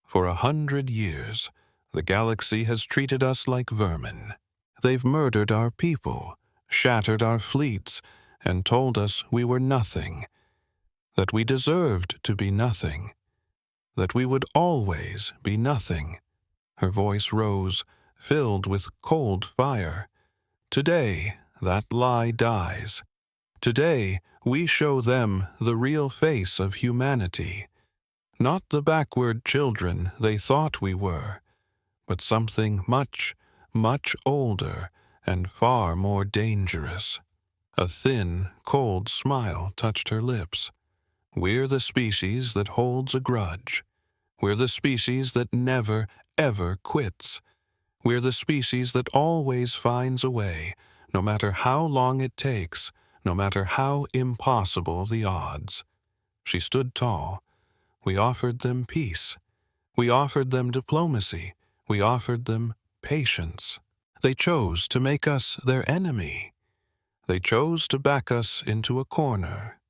"For 100 years, the galaxy has treated us like vermin. They've murdered our people, shattered our fleets, and told us we were nothing, that we deserved to be nothing, that we would always be nothing." Her voice rose, filled with cold fire. "Today, that lie dies. Today, we show them the real face of humanity. Not the backward children they thought we were, but something much, much older and far more dangerous." A thin, cold smile touched her lips. "We're the species that holds a grudge. We're the species that never, ever quits. We're the species that always finds a way, no matter how long it takes, no matter how impossible the odds." She stood tall. "We offered them peace. We offered them diplomacy. We offered them patience. They chose to make us their enemy. They chose to back us into a corner."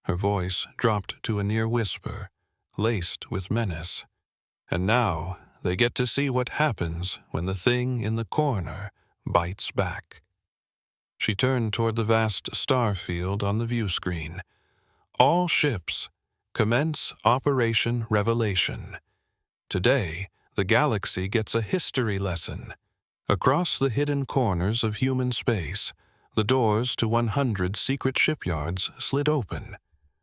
Her voice dropped to a near whisper, laced with menace. "And now they get to see what happens when the thing in the corner bites back." She turned toward the vast star field on the view screen. "All ships, commence Operation Revelation. Today, the galaxy gets a history lesson. Across the hidden corners of human space, the doors to 100 secret shipyards slid open.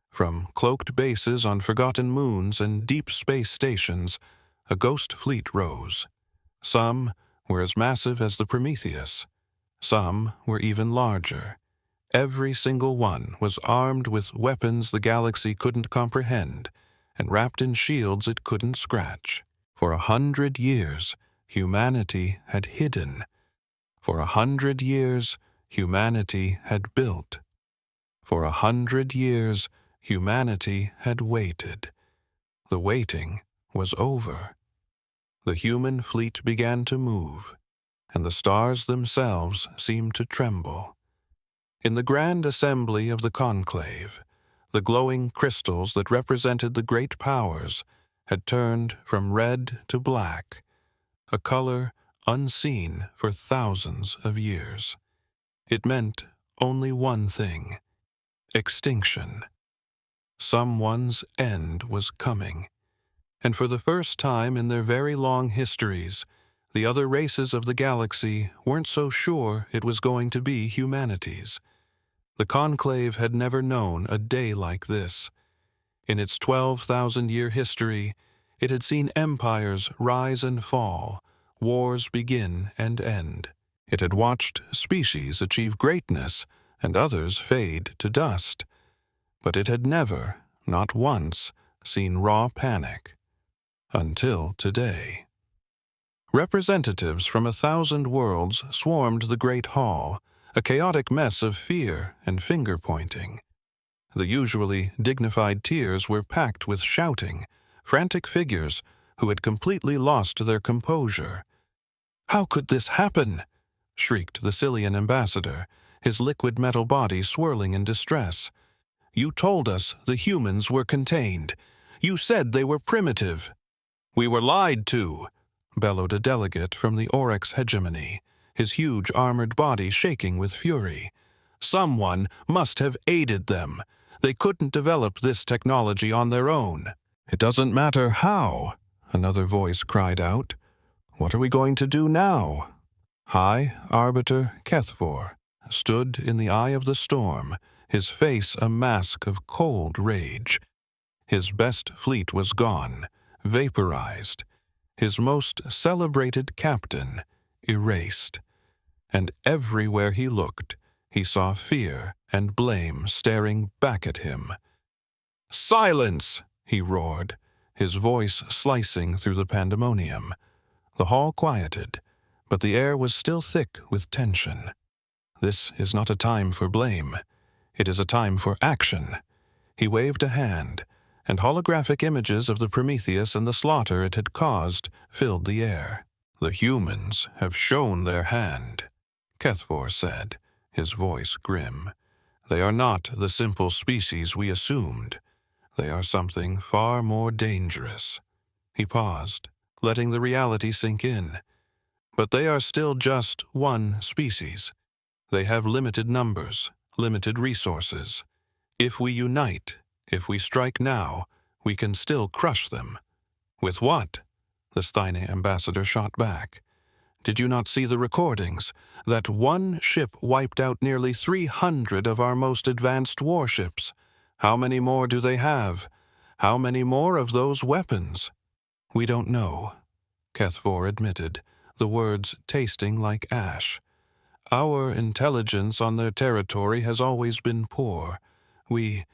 From cloaked bases on forgotten moons and deep space stations, a ghost fleet rose. Some were as massive as the Prometheus. Some were even larger. Every single one was armed with weapons the galaxy couldn't comprehend and wrapped in shields it couldn't scratch. For 100 years, humanity had hidden. For 100 years, humanity had built. For 100 years, humanity had waited. The waiting was over. The human fleet began to move, and the stars themselves seemed to tremble. In the grand assembly of the conclave, the glowing crystals that represented the great powers had turned from red to black, a color unseen for thousands of years. It meant only one thing: extinction. Someone's end was coming, and for the first time in their very long histories, the other races of the galaxy weren't so sure it was going to be humanity's. The Conclave had never known a day like this. In its 12,000-year history, it had seen empires rise and fall, wars begin and end. It had watched species achieve greatness and others fade to dust. But it had never, not once, seen raw panic. Until today. Representatives from 1,000 worlds swarmed the Great Hall, a chaotic mess of fear and finger-pointing. The usually dignified tiers were packed with shouting, frantic figures who had completely lost their composure. "How could this happen?" shrieked the Cillian ambassador, his liquid metal body swirling in distress. "You told us the humans were contained. You said they were primitive." "We were lied to," bellowed a delegate from the Oryx hegemony, his huge armored body shaking with fury. "Someone must have aided them. They couldn't develop this technology on their own." "It doesn't matter how," another voice cried out. "What are we going to do now?" High Arbiter Kethvor stood in the eye of the storm, his face a mask of cold rage. His best fleet was gone, vaporized, his most celebrated captain erased. And everywhere he looked, he saw fear and blame staring back at him. "Silence!" he roared, his voice slicing through the pandemonium. The hall quieted, but the air was still thick with tension. This is not a time for blame. It is a time for action. He waved a hand, and holographic images of the Prometheus and the slaughter it had caused filled the air. "The humans have shown their hand," Kethvor said, his voice grim. "They are not the simple species we assumed. They are something far more dangerous." He paused, letting the reality sink in. "But they are still just one species. They have limited numbers, limited resources. If we unite, if we strike now, we can still crush them." "With what?" the Steine ambassador shot back. "Did you not see the recordings? That one ship wiped out nearly 300 of our most advanced warships. How many more do they have? How many more of those weapons?" "We don't know," Kethvor admitted, the words tasting like ash. "Our intelligence on their territory has always been poor. We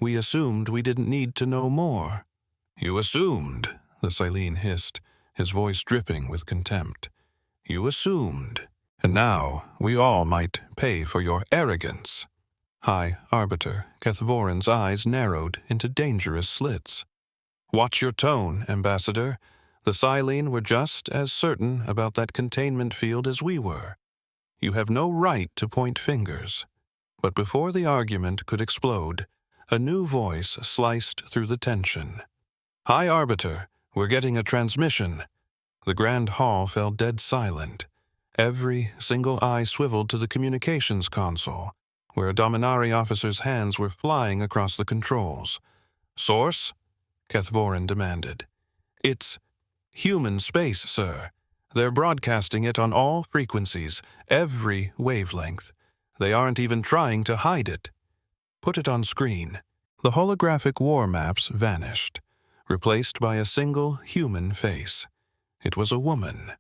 assumed we didn't need to know more." "You assumed," the Silene hissed, his voice dripping with contempt. "You assumed. And now we all might pay for your arrogance." High Arbiter Kethvorin's eyes narrowed into dangerous slits. "Watch your tone, Ambassador. The Silene were just as certain about that containment field as we were. You have no right to point fingers." But before the argument could explode, a new voice sliced through the tension. "High Arbiter, we're getting a transmission." The Grand Hall fell dead silent. Every single eye swiveled to the communications console, where a Dominari officer's hands were flying across the controls. "Source?" Kethvorin demanded. "It's human space, sir. They're broadcasting it on all frequencies, every wavelength. They aren't even trying to hide it." "Put it on screen." The holographic war maps vanished, replaced by a single human face. It was a woman,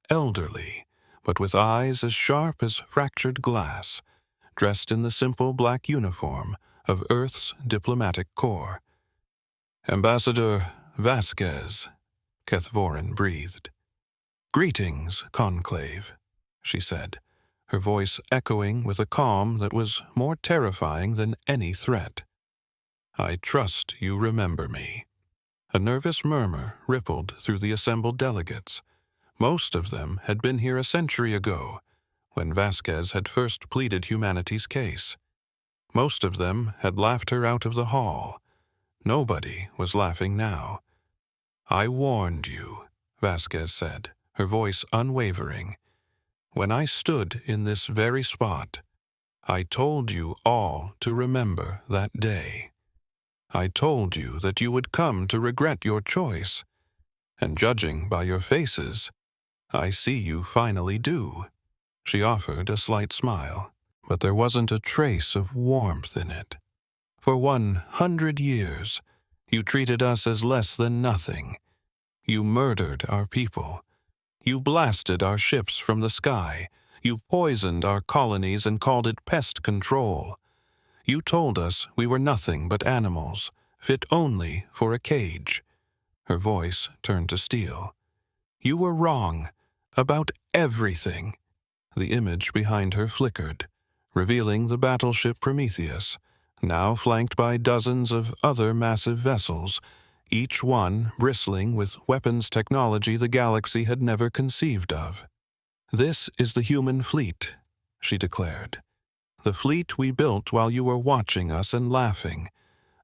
elderly, but with eyes as sharp as fractured glass, dressed in the simple black uniform of Earth's diplomatic corps. "Ambassador Vasquez," Kethvorin breathed. "Greetings, Conclave," she said, her voice echoing with a calm that was more terrifying than any threat. "I trust you remember me." A nervous murmur rippled through the assembled delegates. Most of them had been here a century ago, when Vasquez had first pleaded humanity's case. Most of them had laughed her out of the hall. Nobody was laughing now. I warned you, Vasquez said, her voice unwavering. When I stood in this very spot, I told you all to remember that day. I told you that you would come to regret your choice, and judging by your faces, I see you finally do. She offered a slight smile, but there wasn't a trace of warmth in it. For 100 years, you treated us as less than nothing. You murdered our people. You blasted our ships from the sky. You poisoned our colonies and called it pest control. You told us we were nothing but animals, fit only for a cage. Her voice turned to steel. You were wrong about everything. The image behind her flickered, revealing the battleship Prometheus, now flanked by dozens of other massive vessels, each one bristling with weapons technology the galaxy had never conceived of. This is the human fleet, she declared. The fleet we built while you were watching us and laughing.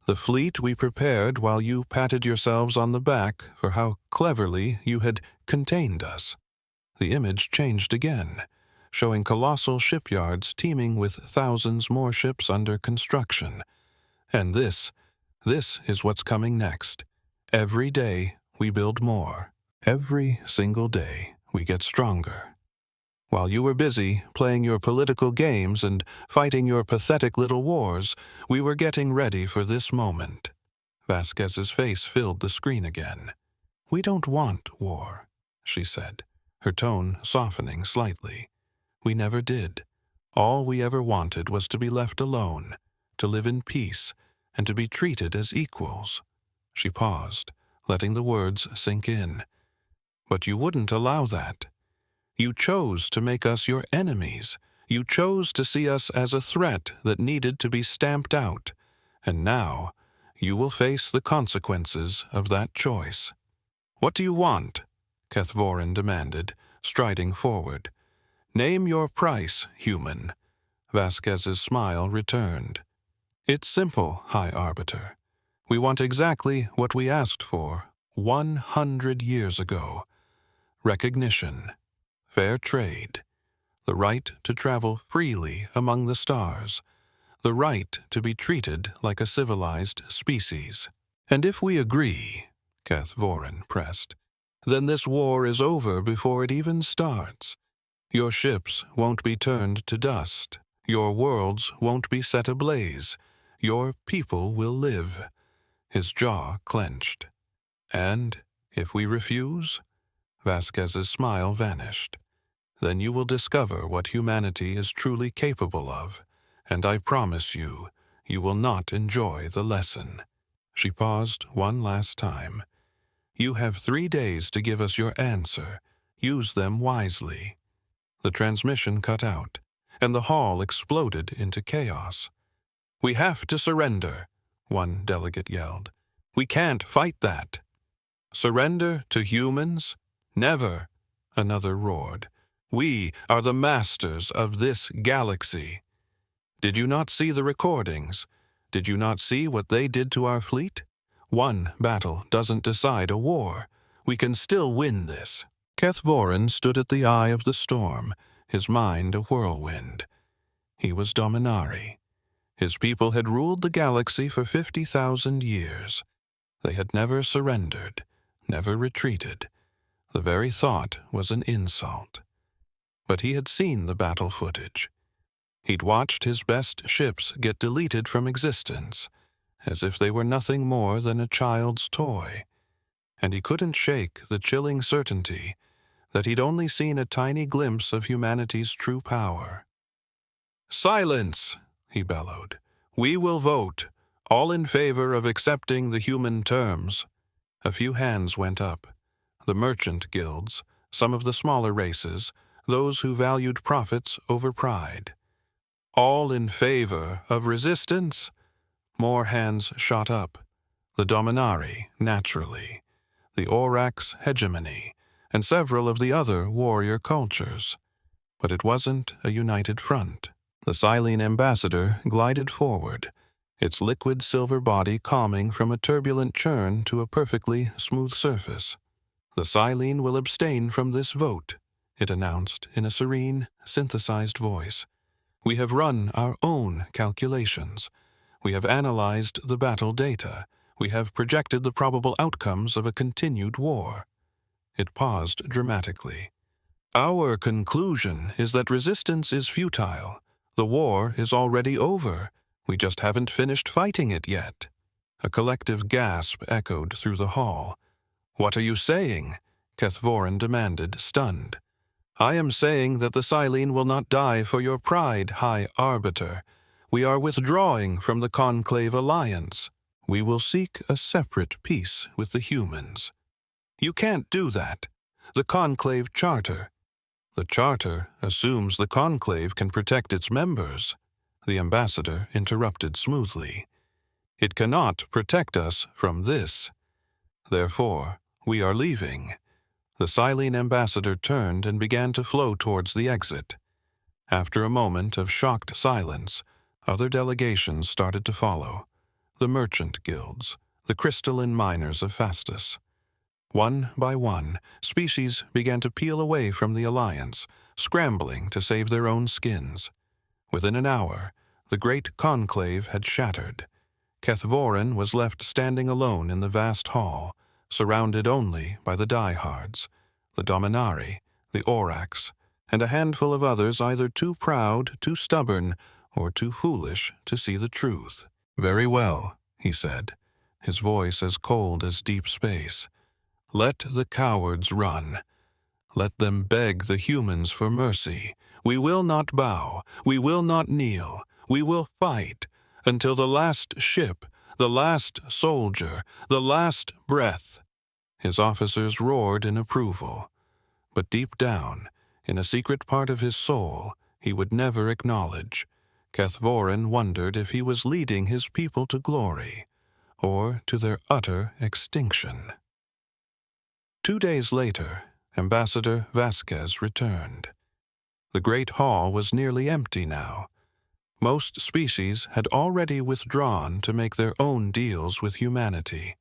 The fleet we prepared while you patted yourselves on the back for how cleverly you had contained us. The image changed again, showing colossal shipyards teeming with thousands more ships under construction. And this is what's coming next. Every day we build more. Every single day we get stronger. While you were busy playing your political games and fighting your pathetic little wars, we were getting ready for this moment. Vasquez's face filled the screen again. We don't want war, she said, her tone softening slightly. We never did. All we ever wanted was to be left alone, to live in peace, and to be treated as equals. She paused, letting the words sink in. But you wouldn't allow that. You chose to make us your enemies. You chose to see us as a threat that needed to be stamped out. And now, you will face the consequences of that choice. What do you want? Kethvorin demanded, striding forward. Name your price, human. Vasquez's smile returned. It's simple, High Arbiter. We want exactly what we asked for 100 years ago. Recognition. Fair trade, the right to travel freely among the stars, the right to be treated like a civilized species. And if we agree, Kethvorin pressed, then this war is over before it even starts. Your ships won't be turned to dust. Your worlds won't be set ablaze. Your people will live. His jaw clenched. And if we refuse? Vasquez's smile vanished. Then you will discover what humanity is truly capable of, and I promise you, you will not enjoy the lesson. She paused one last time. You have 3 days to give us your answer. Use them wisely. The transmission cut out, and the hall exploded into chaos. We have to surrender, one delegate yelled. We can't fight that. Surrender to humans? Never, another roared. We are the masters of this galaxy. Did you not see the recordings? Did you not see what they did to our fleet? One battle doesn't decide a war. We can still win this. Kethvorin stood at the eye of the storm, his mind a whirlwind. He was Dominari. His people had ruled the galaxy for 50,000 years. They had never surrendered, never retreated. The very thought was an insult. But he had seen the battle footage. He'd watched his best ships get deleted from existence, as if they were nothing more than a child's toy. And he couldn't shake the chilling certainty that he'd only seen a tiny glimpse of humanity's true power. Silence, he bellowed. We will vote, all in favor of accepting the human terms. A few hands went up. The merchant guilds, some of the smaller races, those who valued profits over pride. All in favor of resistance? More hands shot up. The Dominari, naturally. The Aurak's hegemony, and several of the other warrior cultures. But it wasn't a united front. The Silene ambassador glided forward. its liquid silver body calming from a turbulent churn to a perfectly smooth surface. "The Silene will abstain from this vote," it announced in a serene, synthesized voice. "We have run our own calculations. We have analyzed the battle data. We have projected the probable outcomes of a continued war." It paused dramatically. "Our conclusion is that resistance is futile. The war is already over. We just haven't finished fighting it yet." A collective gasp echoed through the hall. "What are you saying?" Kethvorin demanded, stunned. "I am saying that the Silene will not die for your pride, High Arbiter. We are withdrawing from the Conclave Alliance. We will seek a separate peace with the humans." "You can't do that. The Conclave Charter—" "The Charter assumes the Conclave can protect its members," the ambassador interrupted smoothly. "It cannot protect us from this. Therefore, we are leaving." The Silene ambassador turned and began to flow towards the exit. After a moment of shocked silence, other delegations started to follow. The merchant guilds, the crystalline miners of Fastus. One by one, species began to peel away from the alliance, scrambling to save their own skins. Within an hour, the great conclave had shattered. Kethvorin was left standing alone in the vast hall, surrounded only by the diehards, the Dominari, the Orax, and a handful of others either too proud, too stubborn, or too foolish to see the truth. "Very well," he said, his voice as cold as deep space. "Let the cowards run. Let them beg the humans for mercy. We will not bow. We will not kneel. We will fight until the last ship, the last soldier, the last breath." His officers roared in approval. But deep down, in a secret part of his soul he would never acknowledge, Kethvorin wondered if he was leading his people to glory, or to their utter extinction. 2 days later, Ambassador Vasquez returned. The great hall was nearly empty now. Most species had already withdrawn to make their own deals with humanity.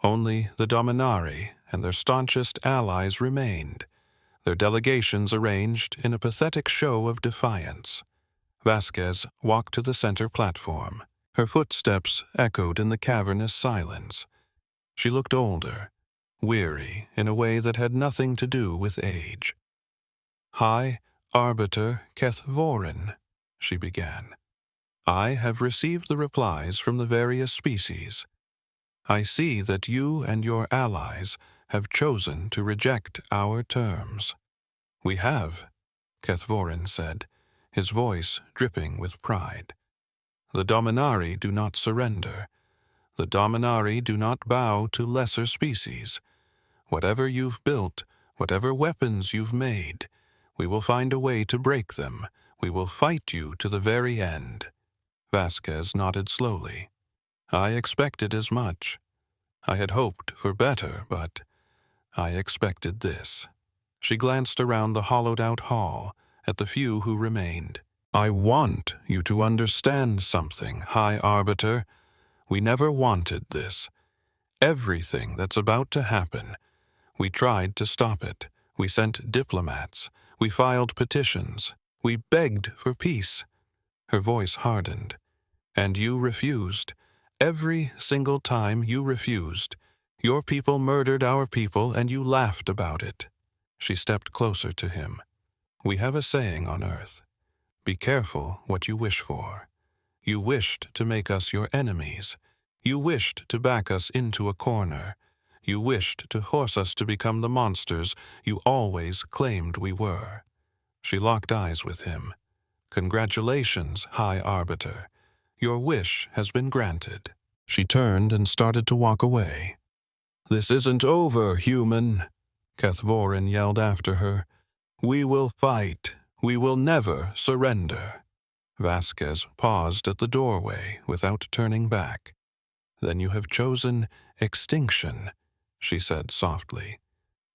Only the Dominari and their staunchest allies remained, their delegations arranged in a pathetic show of defiance. Vasquez walked to the center platform. Her footsteps echoed in the cavernous silence. She looked older, weary in a way that had nothing to do with age. "High Arbiter Kethvorin," she began. "I have received the replies from the various species. I see that you and your allies have chosen to reject our terms." "We have," Kethvorin said, his voice dripping with pride. "The Dominari do not surrender. The Dominari do not bow to lesser species. Whatever you've built, whatever weapons you've made, we will find a way to break them. We will fight you to the very end." Vasquez nodded slowly. "I expected as much. I had hoped for better, but I expected this." She glanced around the hollowed-out hall at the few who remained. "I want you to understand something, High Arbiter. We never wanted this. Everything that's about to happen, we tried to stop it. We sent diplomats. We filed petitions. We begged for peace." Her voice hardened. "And you refused. Every single time you refused. Your people murdered our people, and you laughed about it." She stepped closer to him. "We have a saying on Earth. Be careful what you wish for. You wished to make us your enemies. You wished to back us into a corner. You wished to force us to become the monsters you always claimed we were." She locked eyes with him. "Congratulations, High Arbiter. Your wish has been granted." She turned and started to walk away. "This isn't over, human," Kethvorin yelled after her. "We will fight. We will never surrender." Vasquez paused at the doorway without turning back. "Then you have chosen extinction," she said softly.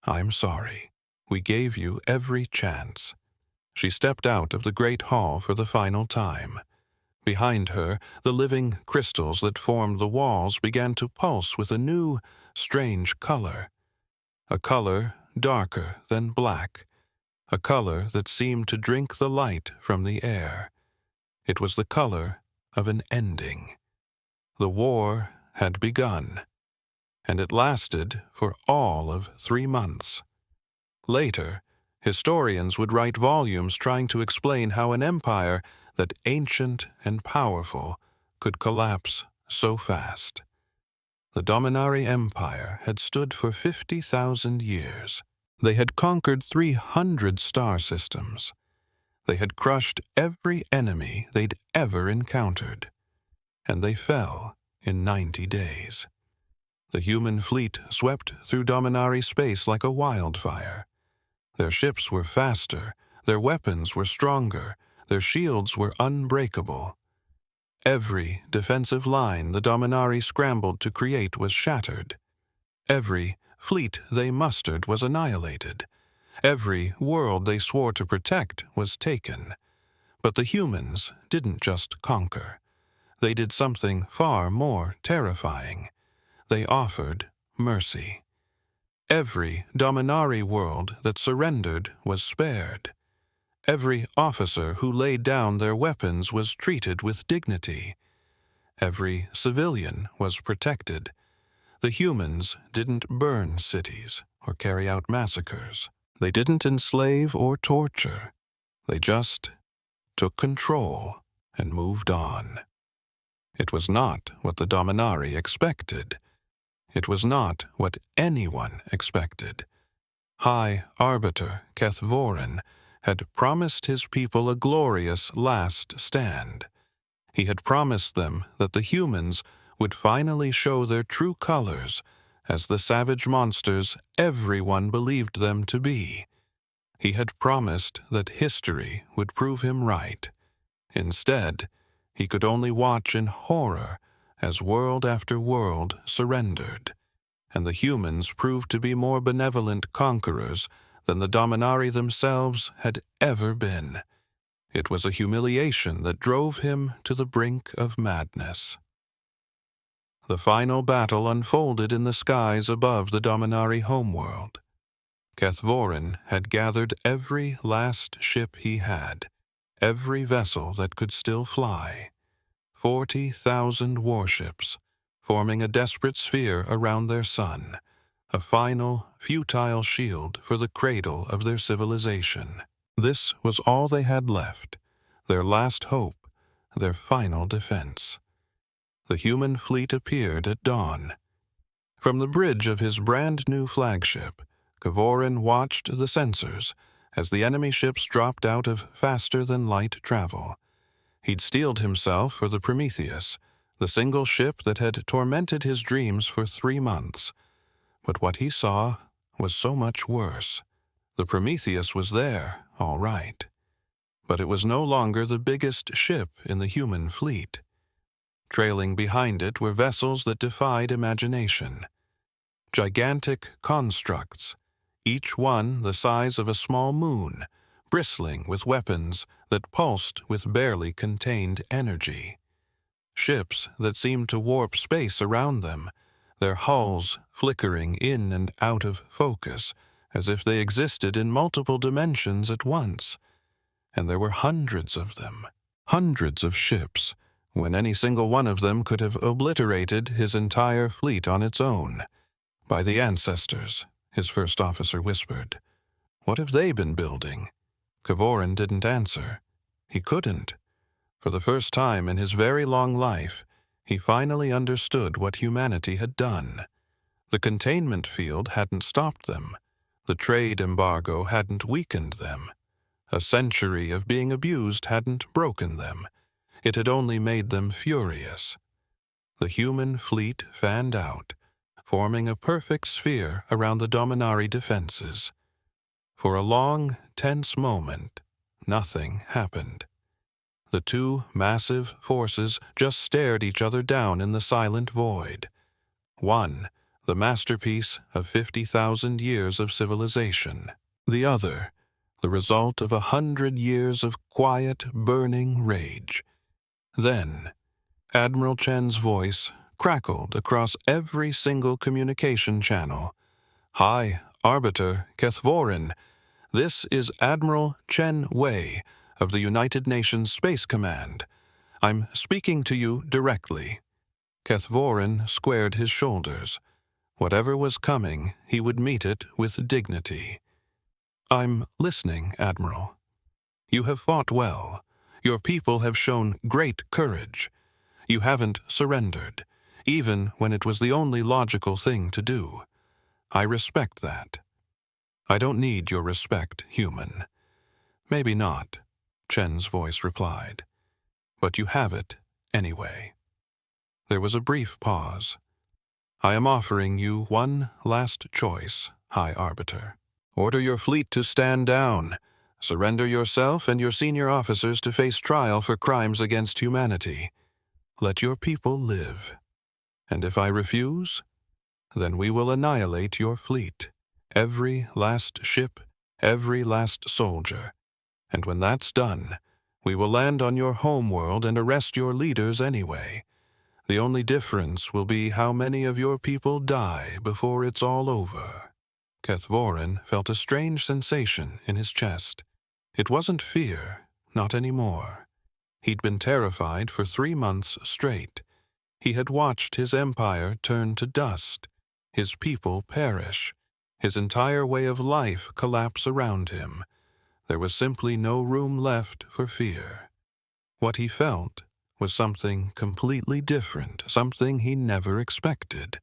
"I'm sorry. We gave you every chance." She stepped out of the great hall for the final time. Behind her, the living crystals that formed the walls began to pulse with a new, strange color. A color darker than black, a color that seemed to drink the light from the air. It was the color of an ending. The war had begun, and it lasted for all of 3 months. Later, historians would write volumes trying to explain how an empire that ancient and powerful could collapse so fast. The Dominari Empire had stood for 50,000 years. They had conquered 300 star systems. They had crushed every enemy they'd ever encountered. And they fell in 90 days. The human fleet swept through Dominari space like a wildfire. Their ships were faster, their weapons were stronger, their shields were unbreakable. Every defensive line the Dominari scrambled to create was shattered. Every fleet they mustered was annihilated. Every world they swore to protect was taken. But the humans didn't just conquer. They did something far more terrifying. They offered mercy. Every Dominari world that surrendered was spared. Every officer who laid down their weapons was treated with dignity. Every civilian was protected. The humans didn't burn cities or carry out massacres. They didn't enslave or torture. They just took control and moved on. It was not what the Dominari expected. It was not what anyone expected. High Arbiter Kethvorin had promised his people a glorious last stand. He had promised them that the humans would finally show their true colors as the savage monsters everyone believed them to be. He had promised that history would prove him right. Instead, he could only watch in horror as world after world surrendered, and the humans proved to be more benevolent conquerors than the Dominari themselves had ever been. It was a humiliation that drove him to the brink of madness. The final battle unfolded in the skies above the Dominari homeworld. Kethvorin had gathered every last ship he had, every vessel that could still fly. 40,000 warships, forming a desperate sphere around their sun, a final, futile shield for the cradle of their civilization. This was all they had left, their last hope, their final defense. The human fleet appeared at dawn. From the bridge of his brand-new flagship, Kethvorin watched the sensors as the enemy ships dropped out of faster-than-light travel. He'd steeled himself for the Prometheus, the single ship that had tormented his dreams for 3 months. But what he saw was so much worse. The Prometheus was there, all right. But it was no longer the biggest ship in the human fleet. Trailing behind it were vessels that defied imagination. Gigantic constructs, each one the size of a small moon, bristling with weapons that pulsed with barely contained energy. Ships that seemed to warp space around them, their hulls flickering in and out of focus as if they existed in multiple dimensions at once. And there were hundreds of them, hundreds of ships, when any single one of them could have obliterated his entire fleet on its own. By the ancestors, his first officer whispered. What have they been building? Kethvorin didn't answer. He couldn't. For the first time in his very long life, he finally understood what humanity had done. The containment field hadn't stopped them. The trade embargo hadn't weakened them. A century of being abused hadn't broken them. It had only made them furious. The human fleet fanned out, forming a perfect sphere around the Dominari defenses. For a long, tense moment, nothing happened. The two massive forces just stared each other down in the silent void. One, the masterpiece of 50,000 years of civilization. The other, the result of 100 years of quiet, burning rage. Then, Admiral Chen's voice crackled across every single communication channel. "Hi, Arbiter Kethvorin. This is Admiral Chen Wei of the United Nations Space Command. I'm speaking to you directly." Kethvorin squared his shoulders. Whatever was coming, he would meet it with dignity. "I'm listening, Admiral. You have fought well. Your people have shown great courage. You haven't surrendered, even when it was the only logical thing to do. I respect that. I don't need your respect, human." "Maybe not," Chen's voice replied. "But you have it anyway." There was a brief pause. "I am offering you one last choice, High Arbiter. Order your fleet to stand down. Surrender yourself and your senior officers to face trial for crimes against humanity. Let your people live. And if I refuse, then we will annihilate your fleet, every last ship, every last soldier. And when that's done, we will land on your homeworld and arrest your leaders anyway. The only difference will be how many of your people die before it's all over." Kethvorin felt a strange sensation in his chest. It wasn't fear, not anymore. He'd been terrified for 3 months straight. He had watched his empire turn to dust, his people perish, his entire way of life collapse around him. There was simply no room left for fear. What he felt was something completely different, something he never expected.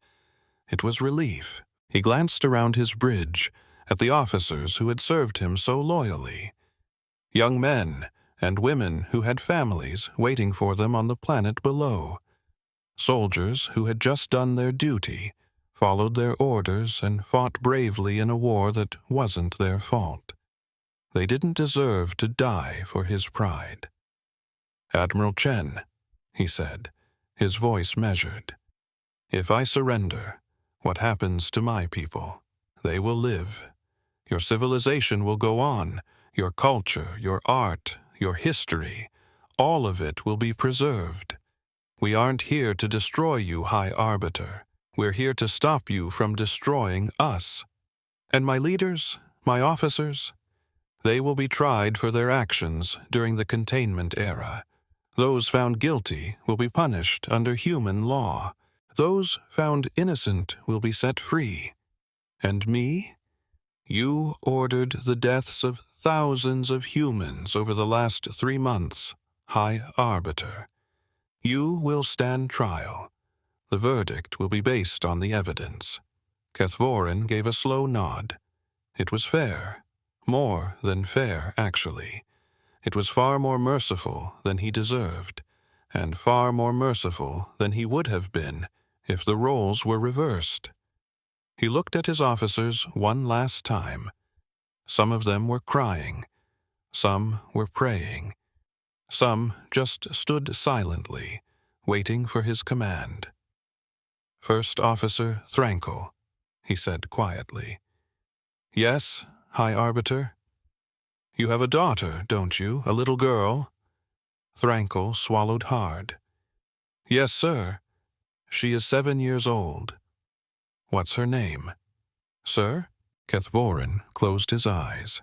It was relief. He glanced around his bridge at the officers who had served him so loyally. Young men and women who had families waiting for them on the planet below. Soldiers who had just done their duty, followed their orders, and fought bravely in a war that wasn't their fault. They didn't deserve to die for his pride. "Admiral Chen," he said, his voice measured, "if I surrender, what happens to my people? They will live. Your civilization will go on. Your culture, your art, your history, all of it will be preserved. We aren't here to destroy you, High Arbiter. We're here to stop you from destroying us. And my leaders, my officers, they will be tried for their actions during the containment era. Those found guilty will be punished under human law. Those found innocent will be set free. And me? You ordered the deaths of thousands of humans over the last 3 months, High Arbiter. You will stand trial. The verdict will be based on the evidence." Kethvorin gave a slow nod. It was fair. More than fair, actually. It was far more merciful than he deserved, and far more merciful than he would have been if the roles were reversed. He looked at his officers one last time. Some of them were crying. Some were praying. Some just stood silently, waiting for his command. "First Officer Thrankel," he said quietly. "Yes, High Arbiter?" "You have a daughter, don't you, a little girl?" Thrankel swallowed hard. "Yes, sir. She is 7 years old." "What's her name?" "Sir?" Kethvorin closed his eyes.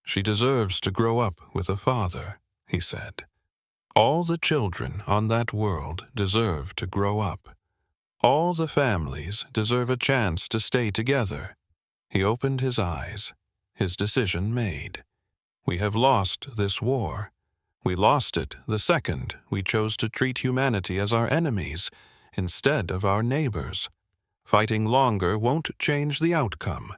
"She deserves to grow up with a father," he said. "All the children on that world deserve to grow up. All the families deserve a chance to stay together." He opened his eyes, his decision made. "We have lost this war. We lost it the second we chose to treat humanity as our enemies instead of our neighbors. Fighting longer won't change the outcome.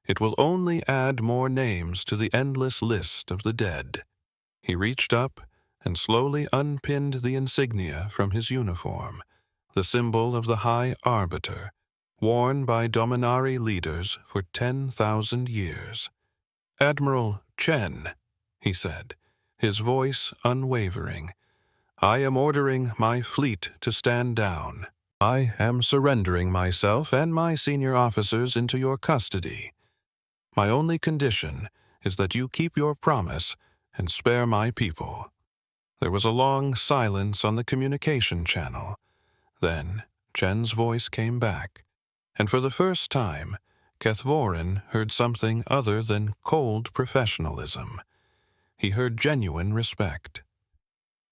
It will only add more names to the endless list of the dead." He reached up and slowly unpinned the insignia from his uniform, the symbol of the High Arbiter, worn by Dominari leaders for 10,000 years. "Admiral Chen," he said, his voice unwavering, "I am ordering my fleet to stand down. I am surrendering myself and my senior officers into your custody. My only condition is that you keep your promise and spare my people." There was a long silence on the communication channel. Then Chen's voice came back, and for the first time, Kethvorin heard something other than cold professionalism. He heard genuine respect.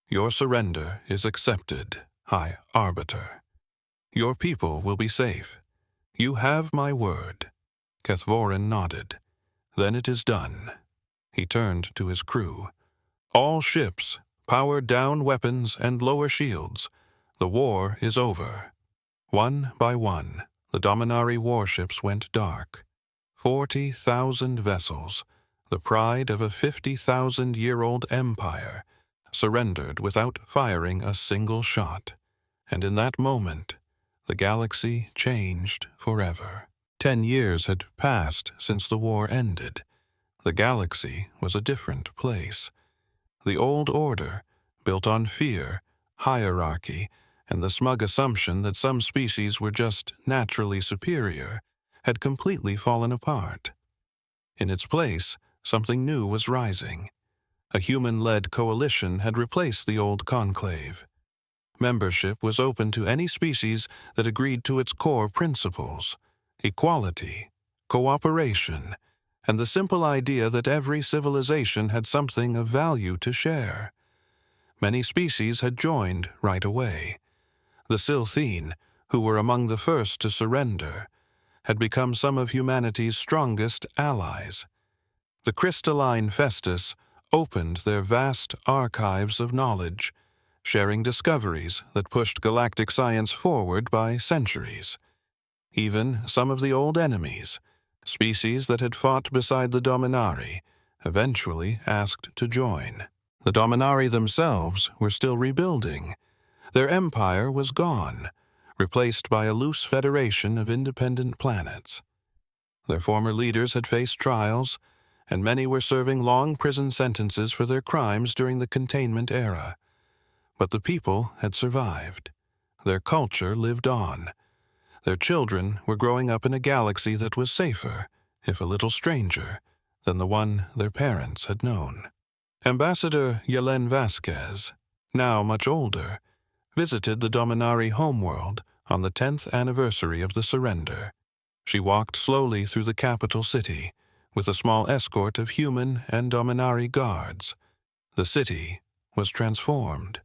"Your surrender is accepted, High Arbiter. Your people will be safe. You have my word." Kethvorin nodded. "Then it is done." He turned to his crew. "All ships, power down weapons and lower shields. The war is over." One by one, the Dominari warships went dark. 40,000 vessels, the pride of a 50,000-year-old empire, surrendered without firing a single shot. And in that moment, the galaxy changed forever. 10 years had passed since the war ended. The galaxy was a different place. The old order, built on fear, hierarchy, and the smug assumption that some species were just naturally superior, had completely fallen apart. In its place, something new was rising. A human-led coalition had replaced the old conclave. Membership was open to any species that agreed to its core principles: equality, cooperation, and the simple idea that every civilization had something of value to share. Many species had joined right away. The Silthene, who were among the first to surrender, had become some of humanity's strongest allies. The crystalline Festus opened their vast archives of knowledge, sharing discoveries that pushed galactic science forward by centuries. Even some of the old enemies, species that had fought beside the Dominari, eventually asked to join. The Dominari themselves were still rebuilding. Their empire was gone, replaced by a loose federation of independent planets. Their former leaders had faced trials, and many were serving long prison sentences for their crimes during the containment era. But the people had survived. Their culture lived on. Their children were growing up in a galaxy that was safer, if a little stranger, than the one their parents had known. Ambassador Yelena Vasquez, now much older, visited the Dominari homeworld on the 10th anniversary of the surrender. She walked slowly through the capital city, with a small escort of human and Dominari guards. The city was transformed.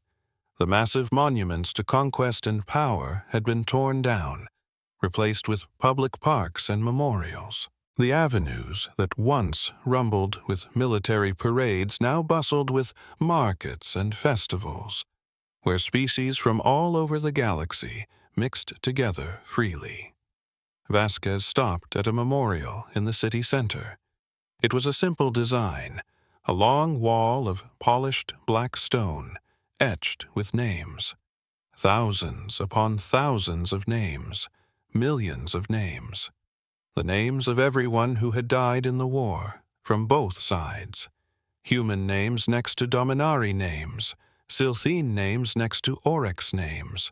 The massive monuments to conquest and power had been torn down, replaced with public parks and memorials. The avenues that once rumbled with military parades now bustled with markets and festivals, where species from all over the galaxy mixed together freely. Vasquez stopped at a memorial in the city center. It was a simple design, a long wall of polished black stone, etched with names. Thousands upon thousands of names, millions of names. The names of everyone who had died in the war, from both sides. Human names next to Dominari names, Silthene names next to Oryx names.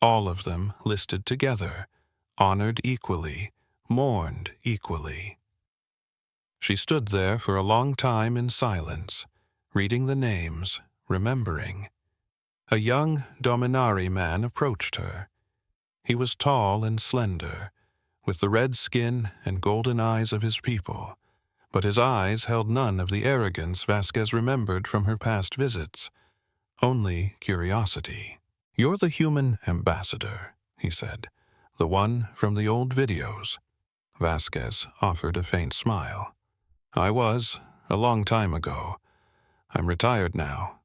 All of them listed together, honored equally, mourned equally. She stood there for a long time in silence, reading the names, remembering. A young Dominari man approached her. He was tall and slender, with the red skin and golden eyes of his people, but his eyes held none of the arrogance Vasquez remembered from her past visits, only curiosity. "You're the human ambassador," he said, "the one from the old videos." Vasquez offered a faint smile. "I was, a long time ago. I'm retired now.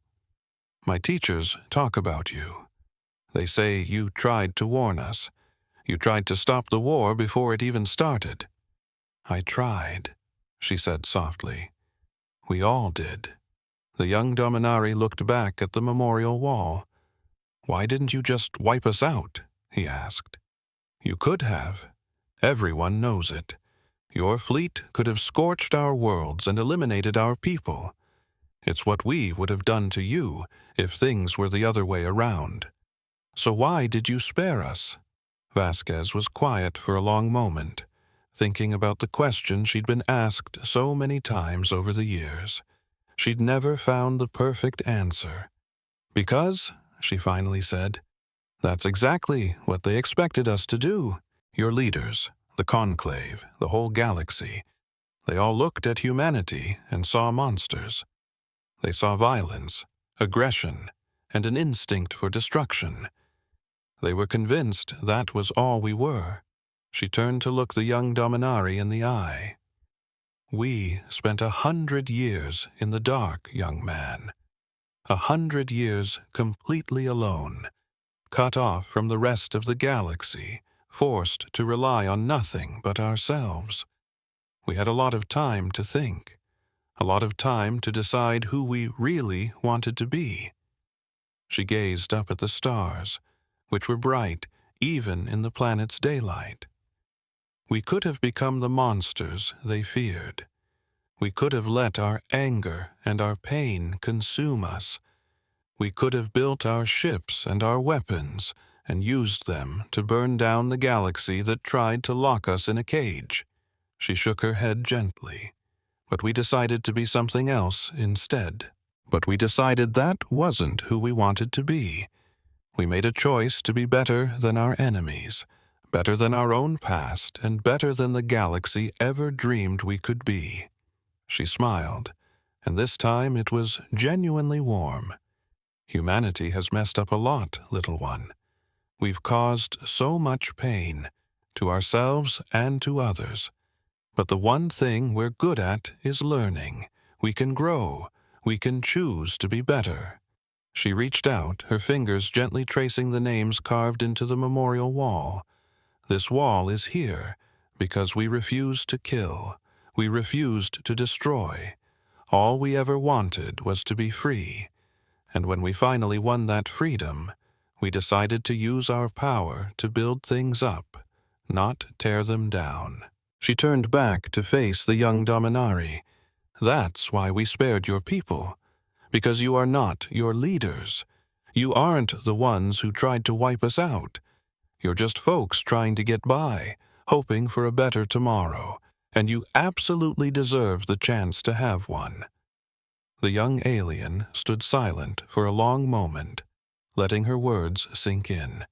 My teachers talk about you. They say you tried to warn us. You tried to stop the war before it even started." "I tried," she said softly. "We all did." The young Dominari looked back at the memorial wall. "Why didn't you just wipe us out?" he asked. "You could have. Everyone knows it. Your fleet could have scorched our worlds and eliminated our people. It's what we would have done to you if things were the other way around. So why did you spare us?" Vasquez was quiet for a long moment, thinking about the question she'd been asked so many times over the years. She'd never found the perfect answer. Because, she finally said, that's exactly what they expected us to do. Your leaders, the Conclave, the whole galaxy, they all looked at humanity and saw monsters. They saw violence, aggression, and an instinct for destruction. They were convinced that was all we were. She turned to look the young Dominari in the eye. We spent 100 years in the dark, young man. 100 years completely alone, cut off from the rest of the galaxy, forced to rely on nothing but ourselves. We had a lot of time to think, a lot of time to decide who we really wanted to be. She gazed up at the stars, which were bright even in the planet's daylight. We could have become the monsters they feared. We could have let our anger and our pain consume us. We could have built our ships and our weapons and used them to burn down the galaxy that tried to lock us in a cage. She shook her head gently. But we decided to be something else instead. But we decided that wasn't who we wanted to be. We made a choice to be better than our enemies, better than our own past, and better than the galaxy ever dreamed we could be. She smiled, and this time it was genuinely warm. Humanity has messed up a lot, little one. We've caused so much pain, to ourselves and to others. But the one thing we're good at is learning. We can grow. We can choose to be better. She reached out, her fingers gently tracing the names carved into the memorial wall. This wall is here because we refused to kill. We refused to destroy. All we ever wanted was to be free. And when we finally won that freedom, we decided to use our power to build things up, not tear them down. She turned back to face the young Dominari. That's why we spared your people. Because you are not your leaders. You aren't the ones who tried to wipe us out. You're just folks trying to get by, hoping for a better tomorrow, and you absolutely deserve the chance to have one. The young alien stood silent for a long moment, letting her words sink in.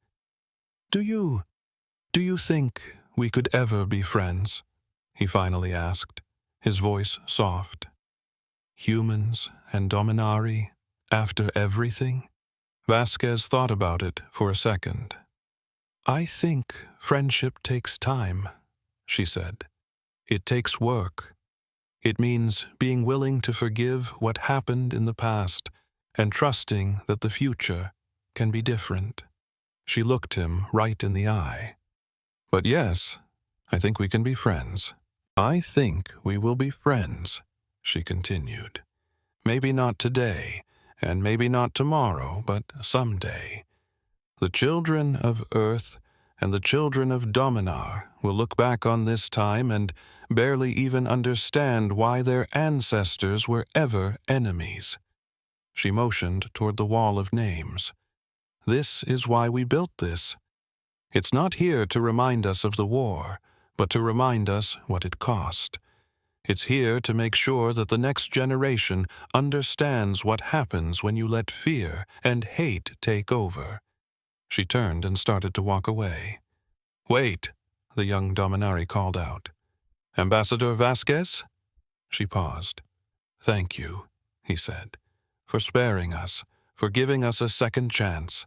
Do you think we could ever be friends? He finally asked, his voice soft. Humans and Dominari, after everything? Vasquez thought about it for a second. I think friendship takes time, she said. It takes work. It means being willing to forgive what happened in the past and trusting that the future can be different. She looked him right in the eye. But yes, I think we can be friends. I think we will be friends, she continued. Maybe not today, and maybe not tomorrow, but someday. The children of Earth and the children of Dominar will look back on this time and barely even understand why their ancestors were ever enemies. She motioned toward the wall of names. This is why we built this. It's not here to remind us of the war, but to remind us what it cost. It's here to make sure that the next generation understands what happens when you let fear and hate take over. She turned and started to walk away. Wait, the young Dominari called out. Ambassador Vasquez? She paused. Thank you, he said, for sparing us, for giving us a second chance.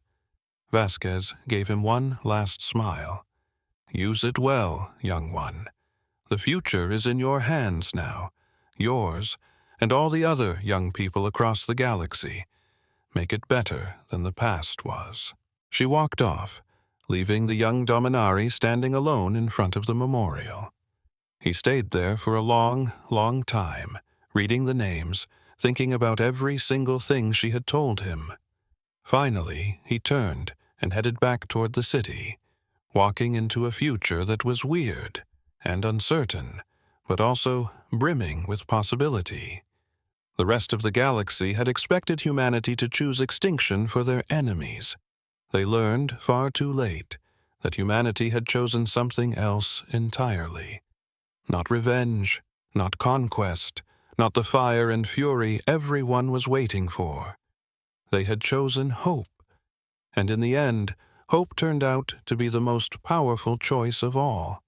Vasquez gave him one last smile. Use it well, young one. The future is in your hands now, yours, and all the other young people across the galaxy. Make it better than the past was. She walked off, leaving the young Dominari standing alone in front of the memorial. He stayed there for a long, long time, reading the names, thinking about every single thing she had told him. Finally, he turned and headed back toward the city, walking into a future that was weird and uncertain, but also brimming with possibility. The rest of the galaxy had expected humanity to choose extinction for their enemies. They learned far too late that humanity had chosen something else entirely. Not revenge, not conquest, not the fire and fury everyone was waiting for. They had chosen hope, and in the end, hope turned out to be the most powerful choice of all.